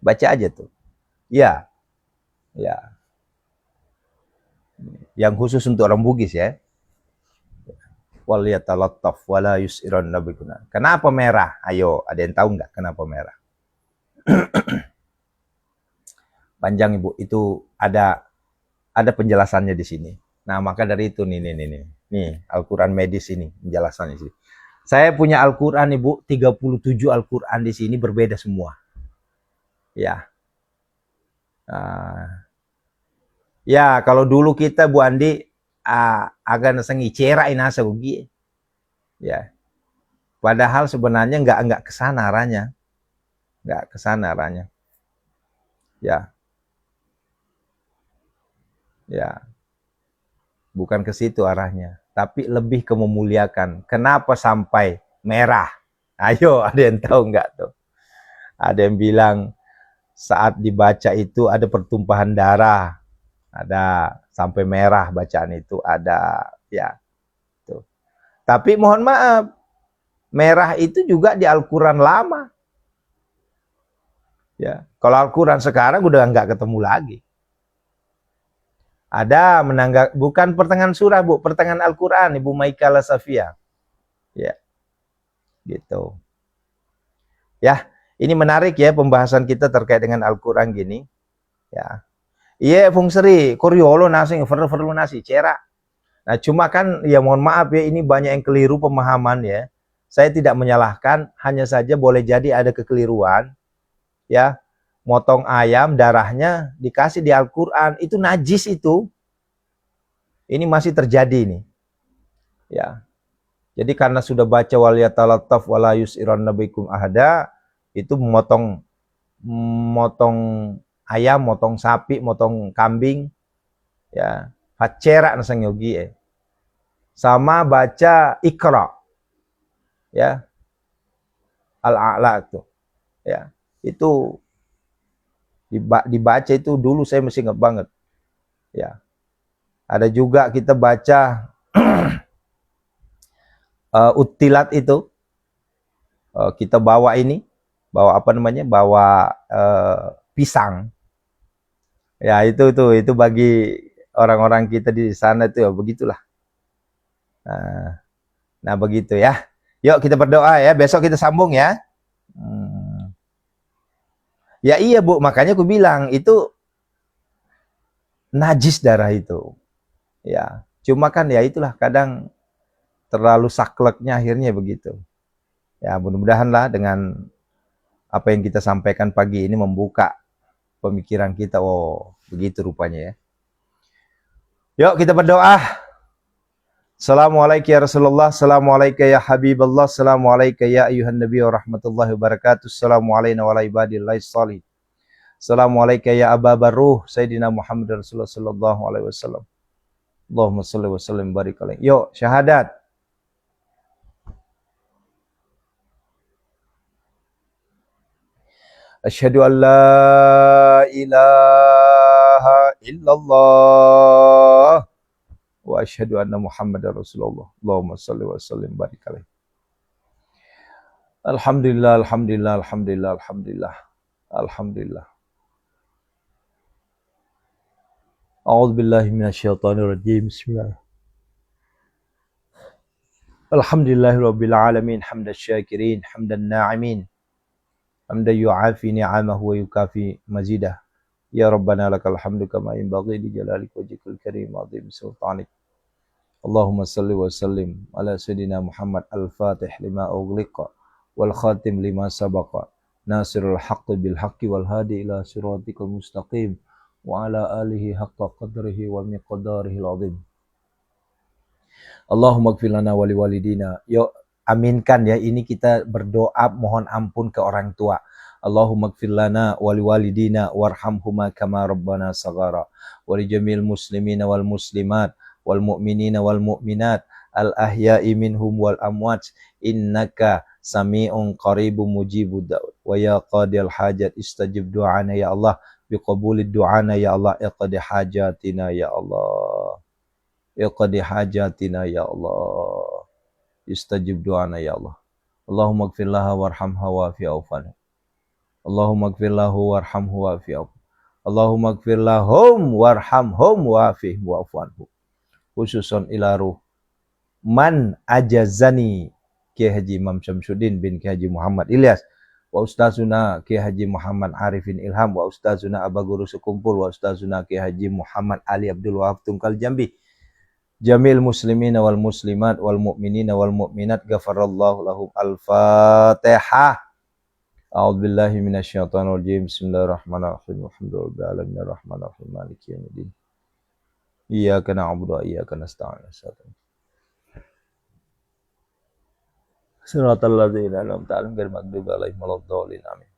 Baca aja tuh. Ya. Ya. Yang khusus untuk orang Bugis ya. Waliyatalattaf wala yus'iran nabikuna. Kenapa merah? Ayo, ada yang tahu nggak kenapa merah? Panjang Ibu, itu ada penjelasannya di sini. Nah, maka dari itu nih Al-Qur'an medis ini penjelasannya sih. Saya punya Al-Qur'an Ibu, 37 Al-Qur'an di sini berbeda semua. Ya. Ya, kalau dulu kita Bu Andi agak nasengi cera inasa ugi. Ya. Padahal sebenarnya nggak kesana arahnya. Nggak kesana arahnya. Ya. Ya. Bukan ke situ arahnya, tapi lebih ke memuliakan. Kenapa sampai merah? Ayo, ada yang tahu nggak tuh? Ada yang bilang saat dibaca itu ada pertumpahan darah, ada sampai merah bacaan itu, ada ya. Tuh. Tapi mohon maaf, merah itu juga di Al-Quran lama. Ya, kalau Al-Quran sekarang udah nggak ketemu lagi. Ada menanggap, bukan pertengahan surah Bu, pertengahan Al-Quran, Ibu Maika Lasafia. Ya, gitu. Ya, ini menarik ya pembahasan kita terkait dengan Al-Quran gini. Ya, iya fungseri, koryolo nasi, perlu nasi, cerak. Nah, cuma kan ya mohon maaf ya, ini banyak yang keliru pemahaman ya. Saya tidak menyalahkan, hanya saja boleh jadi ada kekeliruan. Ya, motong ayam darahnya dikasih di Al-Quran, itu najis itu. Ini masih terjadi nih. Ya. Jadi karena sudah baca waliyatalattaf wala yus'iran nabikum ahada, itu motong ayam, motong sapi, motong kambing, ya, facera nasang yogi sama baca Iqra, ya, Al-A'la itu, ya, itu dibaca itu dulu saya masih ingat banget, ya. Ada juga kita baca Uttilat itu, kita bawa apa namanya, bawa pisang. Ya itu bagi orang-orang kita di sana itu ya begitulah. Nah begitu ya. Yuk kita berdoa ya. Besok kita sambung ya. Ya iya Bu, makanya aku bilang itu najis darah itu. Ya, cuma kan ya itulah kadang terlalu sakleknya akhirnya begitu. Ya mudah-mudahan lah dengan apa yang kita sampaikan pagi ini membuka pemikiran kita. Oh begitu rupanya ya. Yuk kita berdoa. Assalamualaikum ya Rasulullah, Assalamualaikum ya Habiballah, Assalamualaikum ya ayuhan Nabi wa rahmatullahi wabarakatuh, Assalamualaikum wa ala ibadillahi sholih, Assalamualaikum ya Aba Baruh, Sayyidina Muhammad Rasulullah sallallahu alaihi wasallam. Allahumma salli wa sallim barik alaihi. Yuk syahadat. Asyhadu an la ilaha illallah wa asyhadu anna Muhammadar Rasulullah. Allahumma shalli wa sallim barik alaihi. Alhamdulillah, alhamdulillah, alhamdulillah, alhamdulillah. Alhamdulillah. A'udzu billahi minasyaitonir rajim. Bismillah. Alhamdulillahirabbil alamin hamdan syakirin hamdan na'imin hamdan yu'afi ni'amahu wa yukafi mazidah. Ya Rabbana lakal hamdu kama yanbaghi li jalalika wajhikal karim wa 'azimi sultanik. Allahumma salli wa sallim ala sayyidina Muhammad al-Fatih lima ughliqa wal khatim lima sabaqa nasirul haqqi bil haqqi wal hadi ila siratikal mustaqim wa ala alihi haqqa qadrihi wa miqdarihi al-'azim. Allahumma ighfir lana wa liwalidina. Yuk aminkan ya, ini kita berdoa mohon ampun ke orang tua. Allahumma ighfir lana wa liwalidina warhamhuma kama rabbana saghara wa li jamil muslimina wal muslimat wal mu'minina wal mu'minat al ahya'i minhum wal amwat innaka sami'un qaribun mujibud da'wat wa ya qadiyal hajat istajib du'ana ya Allah biqabulid du'ana ya Allah iqdi hajatina ya Allah iqdi hajatina ya Allah istajib du'ana ya Allah. Allahumma ighfir laha warhamha wa'fi awfana. Allahumma ighfir lahu warhamhu wa'fi awfana. Allahumma ighfir lahum warhamhum wa'fi wa'fu anhum. Khususon ila ruh man ajazani Kiai Haji Imam Syamsuddin bin Kiai Haji Muhammad Ilyas wa ustazuna Kiai Haji Muhammad Arifin Ilham wa ustazuna Aba Guru Sekumpul wa ustazuna Kiai Haji Muhammad Ali Abdul Wahab Tungkal Jambi jamil muslimina wal muslimat wal mu'minina wal mu'minat ghafarallahu lahum. Al-Fatihah. A'udzubillahi minasyaitonir rajim. Bismillahirrahmanirrahim. Alhamdulillahi alamin arrahmanir rahim maliki yaumiddin. Iyyaka na'budu wa iyyaka nasta'in. Shiratal ladzina an'amta 'alaihim ghairil maghdubi 'alaihim waladdallin. Amin.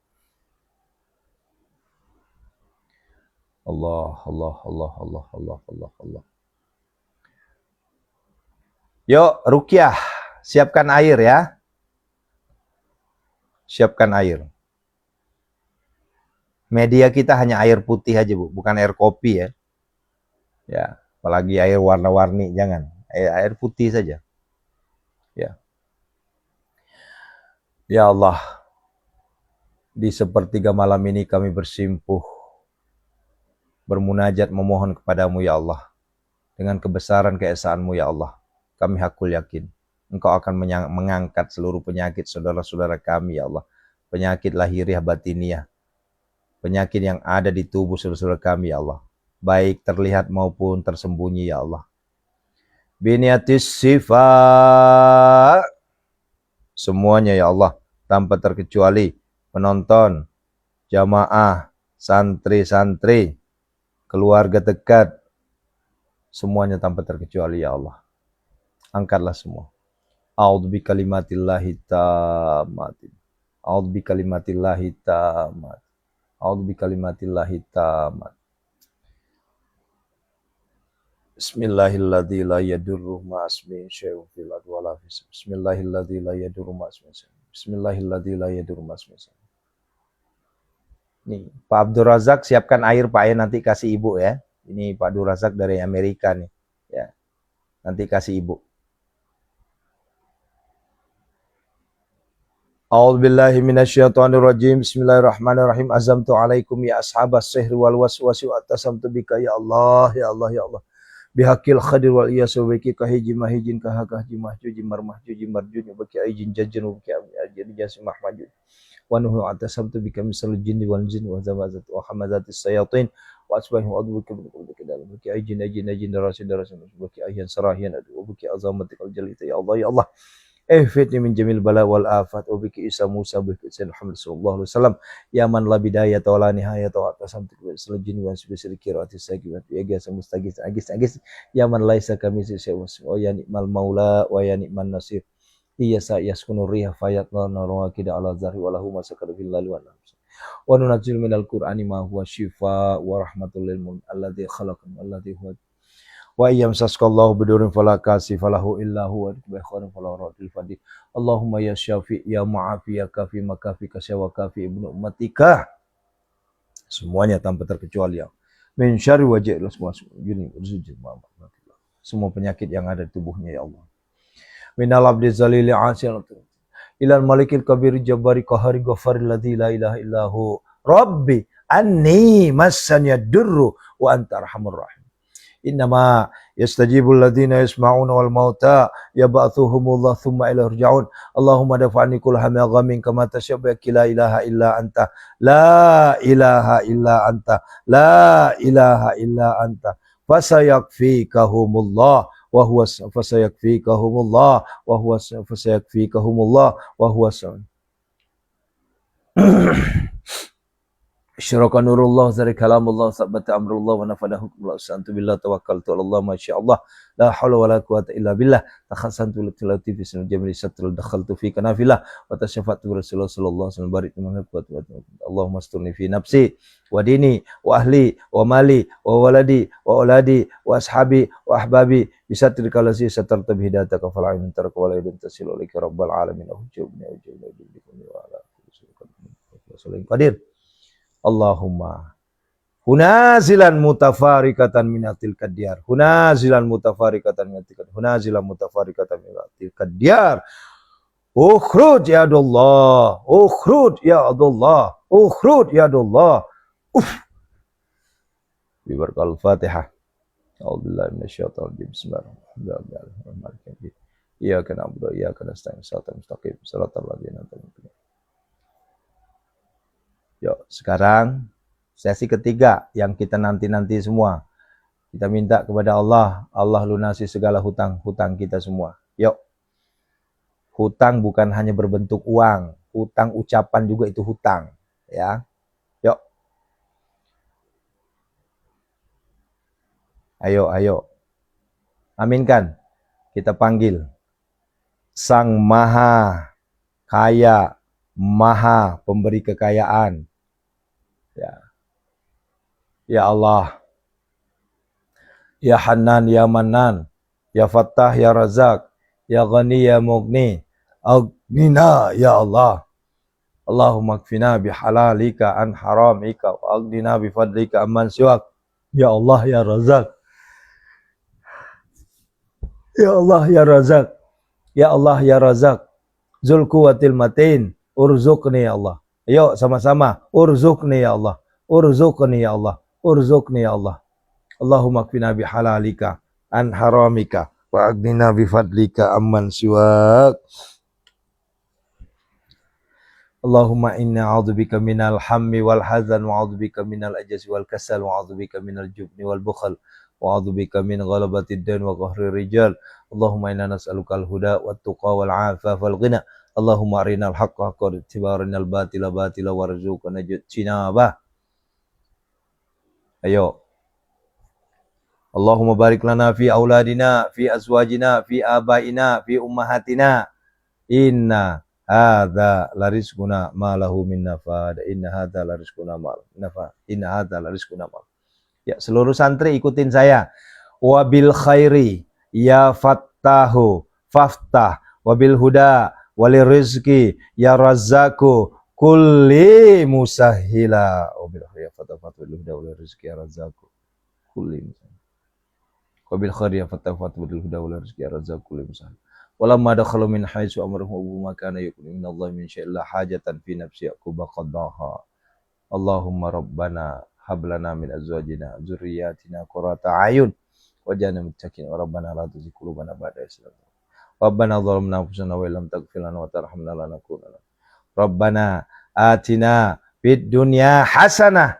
Allah. Yuk, ruqyah, siapkan air ya. Siapkan air. Media kita hanya air putih aja, Bu, bukan air kopi ya. Ya, apalagi air warna-warni, jangan. Air putih saja. Ya. Ya Allah, di sepertiga malam ini kami bersimpuh, bermunajat memohon kepadamu ya Allah. Dengan kebesaran keesaanmu ya Allah, kami hakul yakin Engkau akan mengangkat seluruh penyakit saudara-saudara kami ya Allah. Penyakit lahiriah batiniah, penyakit yang ada di tubuh saudara-saudara kami ya Allah, baik terlihat maupun tersembunyi ya Allah. Biniatis sifat, semuanya ya Allah, tanpa terkecuali penonton, jamaah, santri-santri, keluarga dekat, semuanya tanpa terkecuali ya Allah. Angkatlah semua. A'udzu bikalimatillahi tammati. A'udzu bikalimatillahi tammati. A'udzu bikalimatillahi tammati. Bismillahilladzi la yadurru ma'asmihi syai'un fil ardi wa la fis. Bismillahilladzi la yadurru ma'asmihi syai'un. Bismillahilladzi la yadurru ma'asmihi syai'un. Nih, Pak Abdul Razak siapkan air Pak ya, nanti kasih Ibu ya. Ini Pak Abdul Razak dari Amerika nih. Ya. Nanti kasih Ibu. A'udzubillahi minasyaitonirrajim. Bismillahirrahmanirrahim. Azamtu alaikum ya ashabas sihri wal waswasi wa atasamtu bika ya Allah ya Allah ya Allah. Bihaqil khadir wal iyas wa biki kahiji mahijin kahakah jimahjuji marmahjuji marjuji baki aijin jajjan wa baki ajin jasi mahmajud. Wa nuhu atasamtu bika misal jinni wal jin wa zamazat wa hamazatis sayatin wa asbahu adbuka bika dalam baki aijin darasin baki ayyan sarahian wa baki azamatikal jalita ya Allah. Fitni min jamil bala wal afat wa biki Isa Musa biki Sayyidina Muhammad sallallahu alaihi wasallam ya man la bidayata wa la nihayata wa tasamtu bi salajin wa bisri qiraati sagibat ya gasa mustagis agis ya man laisa kamisi syai'un wa ya ni'mal maula wa ya ni'man nasir iya sa yaskunu riha fayat la narwa kida ala zahri wa lahu masakar fil lali wa nafs wa nunazzilu minal qur'ani ma huwa shifa wa rahmatul lil mu'minin alladzi khalaqakum alladzi huwa wa yamsaskallahu bidurin fala kasifalahu illa huwa bi khairin fala radil fadil. Allahumma ya syafi ya mu'afi ya kafi makafi kasyawa kafi ibnu ummatika. Semuanya tanpa terkecuali ya. Min syarri wajhil semua penyakit yang ada di tubuhnya ya Allah. Minal abdi zalili asil ilal malikil kabir jabbari qahari ghafaril ladzi la ilaha illahu rabbi anni massanya durru wa anta arhamur rahim. Innama yastajibul ladzina yasma'una wal mauta yab'athuhumullah thumma ilaihi yurja'un. Allahumma dafa'ni kull hammin ghammin kama tasyabbaki la ilaha illa anta. La ilaha illa anta. La ilaha illa anta. Fasayakfikahumullah wa huwa fasayakfikahumullah wa huwa fasayakfikahumullah wa huwa Syaraka nurullah zari kalamullah sabata amrullah wa nafada hukmullah santu billah tawakkaltu Allah masyaallah la haula wala quwata illa billah takhasantu tilati fi sunnah jamri satrul dakhaltu fi kanafillah wa tasyafatu rasulullah sallallahu alaihi wasallam barik Allahumma asturni fi nafsi wa dini wa ahli wa mali wa waladi wa auladi wa ashabi wa ahbabi bisatri kalasi satarta bihidayataka fal ainun taraka wa la yadun tasilu alaika rabbal alamin ahujubni wa ala qadir. Allahumma hunazilan mutafarikatan minatil kadyar, hunazilan mutafarikatan minatil kadyar, hunazilan mutafarikatan minatil kadyar. Ukhruj ya Allah, ukhruj ya Allah, ukhruj ya Allah. Bibarkal Fatihah. A'udzubillahi minasyaitonir rajim. Bismillahirrahmanirrahim. Iyyaka na'budu wa iyyaka nasta'in. Shiratal mustaqim. Shiratal ladzina an'amta 'alaihim. Yuk, sekarang sesi ketiga yang kita nanti-nanti semua. Kita minta kepada Allah, Allah lunasi segala hutang-hutang kita semua. Yuk. Hutang bukan hanya berbentuk uang, hutang ucapan juga itu hutang, ya. Yuk. Ayo, ayo. Aminkan. Kita panggil Sang Maha Kaya, Maha Pemberi Kekayaan. Ya. Ya Allah. Ya Hanan, Ya Manan, Ya Fattah, Ya Razak, Ya Ghani, Ya Mughni. Aghnina ya Allah. Allahumma kfina bihalalika an haramika wa aghnina bifadlika amman siwak. Ya Allah, Ya Razak. Ya Allah, Ya Razak. Ya Allah, Ya Razak. Zul quwwatil matin. Urzuqni ya Allah. Ayo sama-sama. Urzuqni ya Allah. Urzuqni ya Allah. Urzuqni ya Allah. Allahumma kfina bihalalika an haramika wa aghnina bifadlika amman siwak. Allahumma inna a'udzubika minal hammi wal hazan wa a'udzubika minal ajzi wal kasal wa a'udzubika minal jubni wal bukhl wa a'udzubika min ghalabatid dan wa qahrir rijal. Allahumma inna nas'alukal huda wat tuqa wal 'afaf wal ghina. Allahumma arinal haqqa haqqan warinal batila batila warzuqna jinabah. Ayo. Allahumma barik lana fi auladina, fi azwajina, fi abaina, fi ummahatina. Inna hadza larizquna ma lahu min nafad. Inna hadza larizquna ma nafad. Inna hadza larizquna ma. Ya, seluruh santri ikutin saya. Wabil khairi ya fattahu faftah wabil huda walir rizki ya razzaku kulli musahhila wabil khairi ya fattah wabil huda walir rizki ya razzaku kulli musahhila wabil khairi ya fattah wabil huda walir rizki ya razzaku kulli musahhila walamma dakhalu min haitsu amruhu abu makana yakun minallahi min syai'in la hajatan fi nafsi yaquba qadaha. Allahumma rabbana hablana min azwajina dzurriyyatina qurrata a'yun waj'alna muttaqin wa rabbana la tuzigh qulubana ba'da idh hadaytana. Rabbana zalamna anfusana wa illam taghfir lana wa tarhamna lanakunanna. Rabbana atina fid dunya hasanah.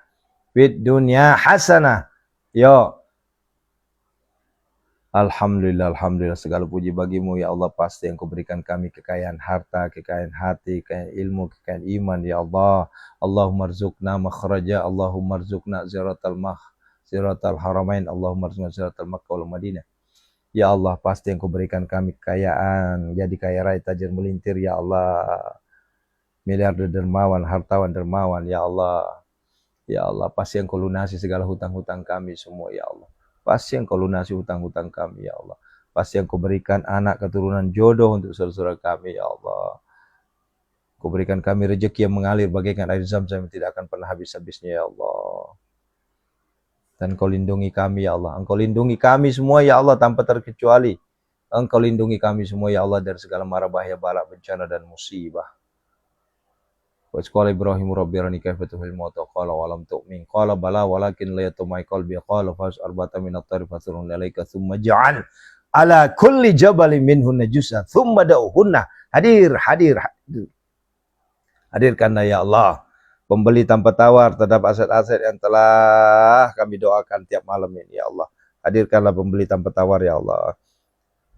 Fid dunya hasanah. Yo. Alhamdulillah, alhamdulillah, segala puji bagimu ya Allah. Pasti yang kau berikan kami kekayaan harta, kekayaan hati, kekayaan ilmu, kekayaan iman ya Allah. Allahumma rzuqna makhraja, Allahumma rzuqna ziratal haramain, Allahumma rzuqna ziratal Makkah wal Madinah. Ya Allah, pasti yang kau berikan kami kekayaan, jadi kaya raya tajir melintir ya Allah. Miliarder dermawan, hartawan dermawan ya Allah. Ya Allah, pasti yang kau lunasi segala hutang-hutang kami semua ya Allah. Pasti yang kau lunasi hutang-hutang kami ya Allah. Pasti yang kau berikan anak keturunan jodoh untuk saudara-saudara kami ya Allah. Kau berikan kami rezeki yang mengalir bagaikan air zam-zam yang tidak akan pernah habis-habisnya ya Allah. Dan kau lindungi kami ya Allah. Engkau lindungi kami semua ya Allah tanpa terkecuali. Engkau lindungi kami semua ya Allah dari segala mara bahaya, bala, bencana dan musibah. Wa qala Ibrahim rabbi arani kaifa tuhil mauta qala wa lam tu'min qala bala walakin la yatma'u qalbi qala fas arbata min at-tari fasurun alaika thumma ja'al ala kulli jabalin minhunna juz'an thumma da'uhunna hadirkanlah ya Allah pembeli tanpa tawar terhadap aset-aset yang telah kami doakan tiap malam ini ya Allah. Hadirkanlah pembeli tanpa tawar ya Allah.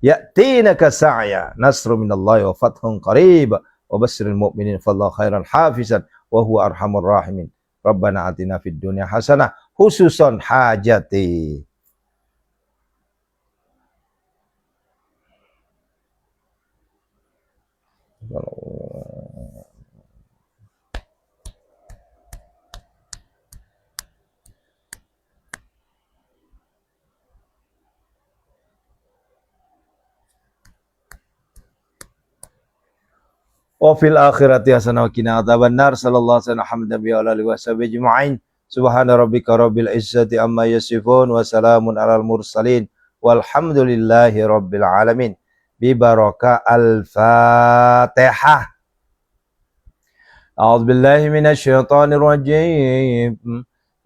Ya'tinaka sa'ya nasru minallahi wa fathun qarib wa basyiril mu'minin fallahu khairan hafizan wa huwa arhamur rahimin. Rabbana atina fid dunya hasanah khususan hajati. Wa fil akhirati hasanah wa qina adzabannar. Sallallahu alaihi wasallam wa alihi washabihi ajma'in. Subhana rabbika rabbil izzati amma yasifun wa salamun alal mursalin walhamdulillahi rabbil alamin. Bi baraka al-Fatihah. A'udzu billahi minasy syaithanir rajim.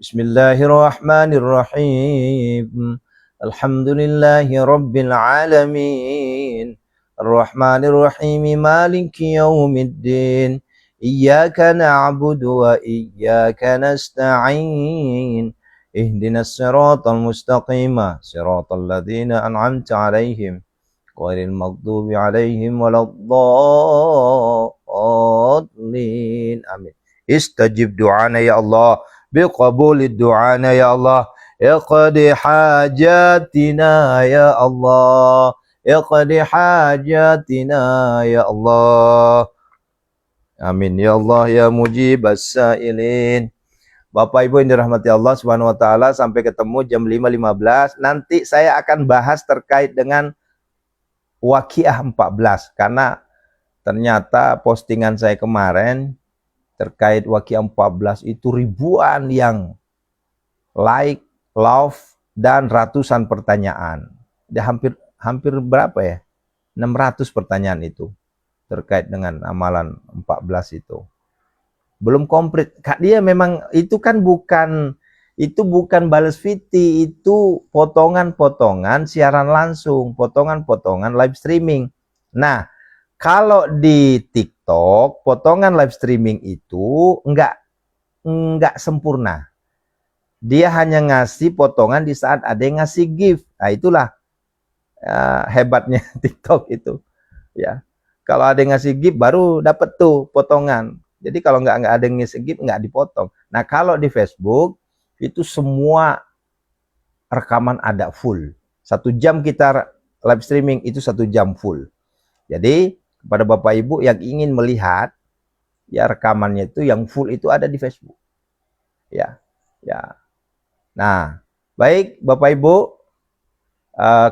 Bismillahirrahmanirrahim. Alhamdulillahi rabbil alamin. Ar-Rahmanir Rahim Maliki Yaumiddin Iyyaka na'budu wa iyyaka nasta'in Ihdinas siratal mustaqim siratal ladzina an'amta 'alaihim ghairil maghdubi 'alaihim waladdallin. Amin. Istajib du'ana ya Allah biqabulid du'ana ya Allah iqdi hajatina ya Allah iqdi hajatina ya Allah. Amin ya Allah ya mujibas sailin. Bapak Ibu yang dirahmati Allah Subhanahu wa taala, sampai ketemu jam 5.15. Nanti saya akan bahas terkait dengan Waqiah 14 karena ternyata postingan saya kemarin terkait Waqiah 14 itu ribuan yang like, love dan ratusan pertanyaan. Dia hampir berapa ya? 600 pertanyaan itu terkait dengan amalan 14 itu. Belum komplit. Dia memang itu kan bukan balas fiti, itu potongan-potongan siaran langsung, potongan-potongan live streaming. Nah, kalau di TikTok potongan live streaming itu enggak sempurna. Dia hanya ngasih potongan di saat ada yang ngasih gift. Nah, itulah hebatnya TikTok itu ya. Kalau ada yang ngasih gift baru dapat tuh potongan. Jadi kalau nggak ada yang ngasih gift nggak dipotong. Nah kalau di Facebook itu semua rekaman ada full. 1 jam kita live streaming itu 1 jam full. Jadi kepada Bapak Ibu yang ingin melihat ya rekamannya itu yang full itu ada di Facebook ya. Nah baik Bapak Ibu,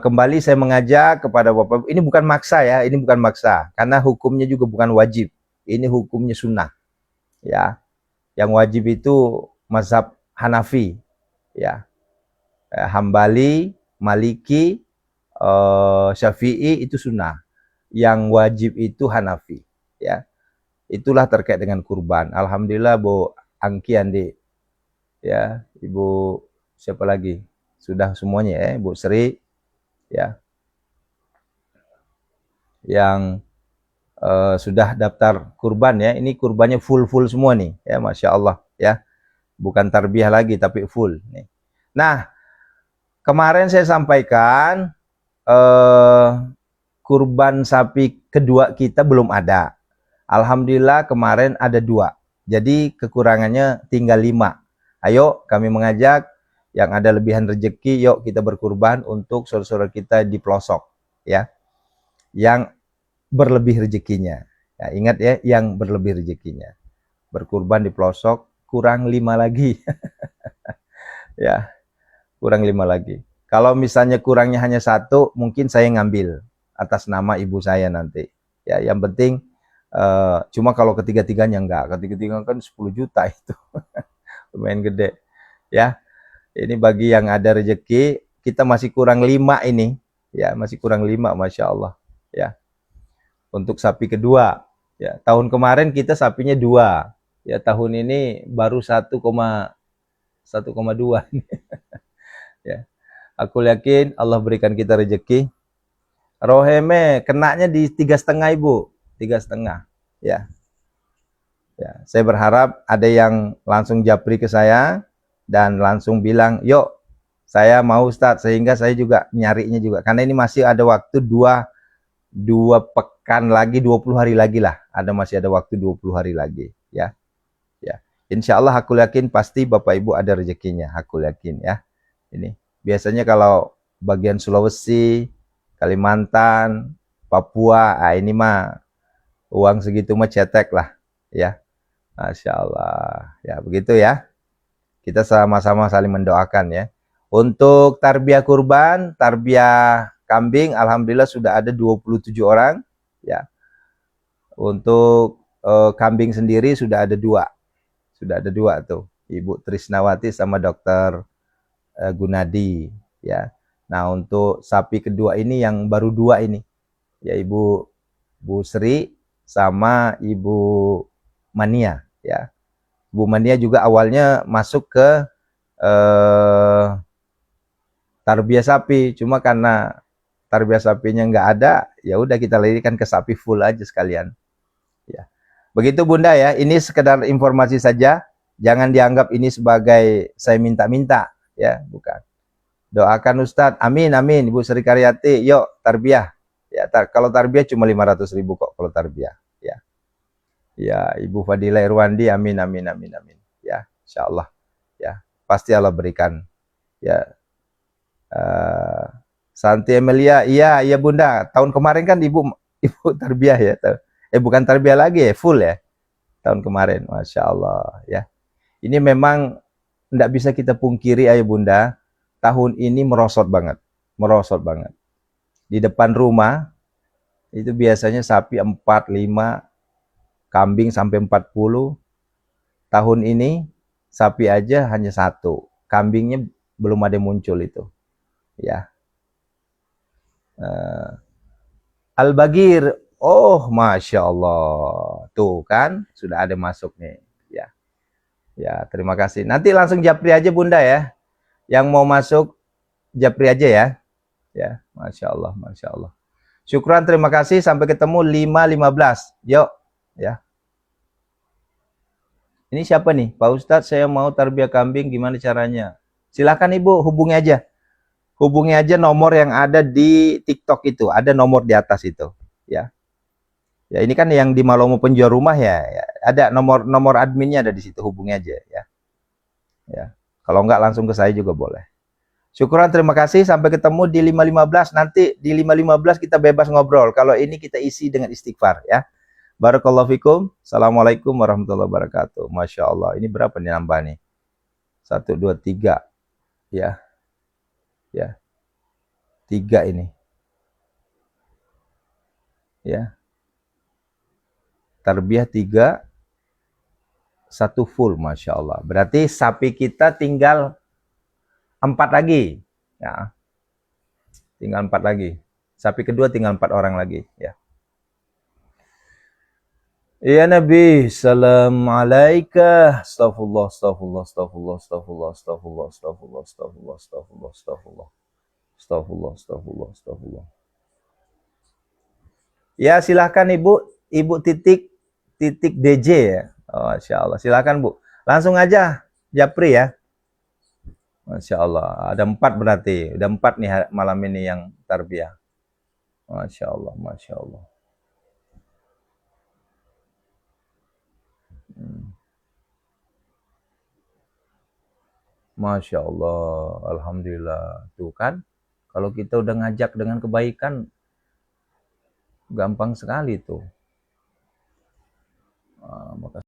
kembali saya mengajak kepada Bapak, ini bukan maksa ya, ini bukan maksa, karena hukumnya juga bukan wajib, ini hukumnya sunnah, ya. Yang wajib itu mazhab Hanafi, ya, Hambali, Maliki, Syafi'i itu sunnah, yang wajib itu Hanafi, ya. Itulah terkait dengan kurban. Alhamdulillah Bu Angki Andi, ya, Ibu siapa lagi? Sudah semuanya ya, Bu Sri, ya, yang sudah daftar kurban ya. Ini kurbannya full semua nih ya, Masya Allah ya, bukan tarbiyah lagi tapi full nih. Nah kemarin saya sampaikan kurban sapi kedua kita belum ada. Alhamdulillah kemarin ada 2, jadi kekurangannya tinggal 5. Ayo kami mengajak yang ada lebihan rezeki, yuk kita berkurban untuk saudara-saudara kita di pelosok ya, yang berlebih rezekinya ya. Ingat ya, yang berlebih rezekinya berkurban di pelosok, kurang 5 lagi ya, kurang 5 lagi. Kalau misalnya kurangnya hanya 1, mungkin saya ngambil atas nama ibu saya nanti ya. Yang penting cuma kalau ketiga-tiganya enggak, ketiga-tiganya kan 10 juta itu lumayan gede ya. Ini bagi yang ada rezeki, kita masih kurang 5 ini ya, masih kurang 5, Masya Allah ya, untuk sapi kedua ya. Tahun kemarin kita sapinya 2 Ya tahun ini baru 1,2. Ya. Aku yakin Allah berikan kita rezeki. Roheme kenanya di 3,5 Ibu, 3,5. Ya. Ya, saya berharap ada yang langsung japri ke saya dan langsung bilang, yuk saya mau Ustadz, sehingga saya juga nyarinya juga. Karena ini masih ada waktu dua pekan lagi, 20 hari lagi lah. Masih ada waktu 20 hari lagi. Ya, ya. Insya Allah aku yakin pasti Bapak Ibu ada rezekinya. Aku yakin ya. Ini biasanya kalau bagian Sulawesi, Kalimantan, Papua, ini mah uang segitu mah cetek lah. Ya, Masya Allah. Ya, begitu ya. Kita sama-sama saling mendoakan ya. Untuk tarbiyah kurban, tarbiyah kambing, alhamdulillah sudah ada 27 orang. Ya. Untuk kambing sendiri sudah ada 2. Sudah ada 2 tuh. Ibu Trisnawati sama Dokter Gunadi. Ya. Nah, untuk sapi kedua ini yang baru 2 ini. Ya, Ibu Sri sama Ibu Mania. Ya. Bu Mania juga awalnya masuk ke tarbiyah sapi, cuma karena tarbiyah sapinya nggak ada, ya udah kita lirikan ke sapi full aja sekalian. Ya, begitu Bunda ya. Ini sekedar informasi saja, jangan dianggap ini sebagai saya minta-minta, ya bukan. Doakan Ustadz, amin amin. Ibu Sri Karyati, yuk tarbiyah. Ya, kalau tarbiyah cuma 500.000 kok kalau tarbiyah. Ya, ya Ibu Fadila Irwandi, amin amin amin amin. Ya, Insya Allah. Ya, pasti Allah berikan. Ya, Santi Emilia, iya Bunda. Tahun kemarin kan ibu tarbiyah ya. Bukan tarbiyah lagi ya, full ya. Tahun kemarin, Masya Allah ya. Ini memang tidak bisa kita pungkiri Ayah Bunda. Tahun ini merosot banget. Merosot banget. Di depan rumah, itu biasanya sapi 4, 5, kambing sampai 40. Tahun ini, sapi aja hanya 1. Kambingnya belum ada muncul itu. Ya. Al-Bagir, oh Masya Allah, tuh kan sudah ada masuk nih. Ya, ya terima kasih. Nanti langsung japri aja Bunda ya. Yang mau masuk japri aja ya. Ya, Masya Allah, Masya Allah. Syukran, terima kasih. Sampai ketemu 5.15. Yuk, ya. Ini siapa nih? Pak Ustadz, saya mau tarbiyah kambing, gimana caranya? Silakan Ibu, hubungi aja. Hubungi aja nomor yang ada di TikTok itu. Ada nomor di atas itu. Ya. Ya ini kan yang di Malomo penjual rumah ya, ya. Ada nomor adminnya ada di situ, hubungi aja ya. Ya. Kalau enggak langsung ke saya juga boleh. Syukuran, terima kasih. Sampai ketemu di 5.15. Nanti di 5.15 kita bebas ngobrol. Kalau ini kita isi dengan istighfar ya. Barakallahu fikum. Assalamualaikum warahmatullahi wabarakatuh. Masya Allah. Ini berapa nih nambah nih? 1, 2, 3. Ya. Ya. 3 ini. Ya. Tarbiyah 3. 1 full, Masya Allah. Berarti sapi kita tinggal 4 lagi. Ya. Tinggal 4 lagi. Sapi kedua tinggal 4 orang lagi. Ya. Ya Nabi, salam alaika. Astagfirullah, astagfirullah, astagfirullah, astagfirullah, astagfirullah, astagfirullah, astagfirullah, astagfirullah, astagfirullah. Astagfirullah, astagfirullah, astagfirullah. Ya, silahkan Ibu titik DJ ya. Oh, Masya Allah. Silahkan Bu. Langsung aja japri ya. Masya Allah. Ada 4 berarti. Udah 4 nih malam ini yang tarbiyah. Masya Allah, Masya Allah. Masya Allah, Alhamdulillah. Tuh kan, kalau kita udah ngajak dengan kebaikan, gampang sekali tuh. Makasih.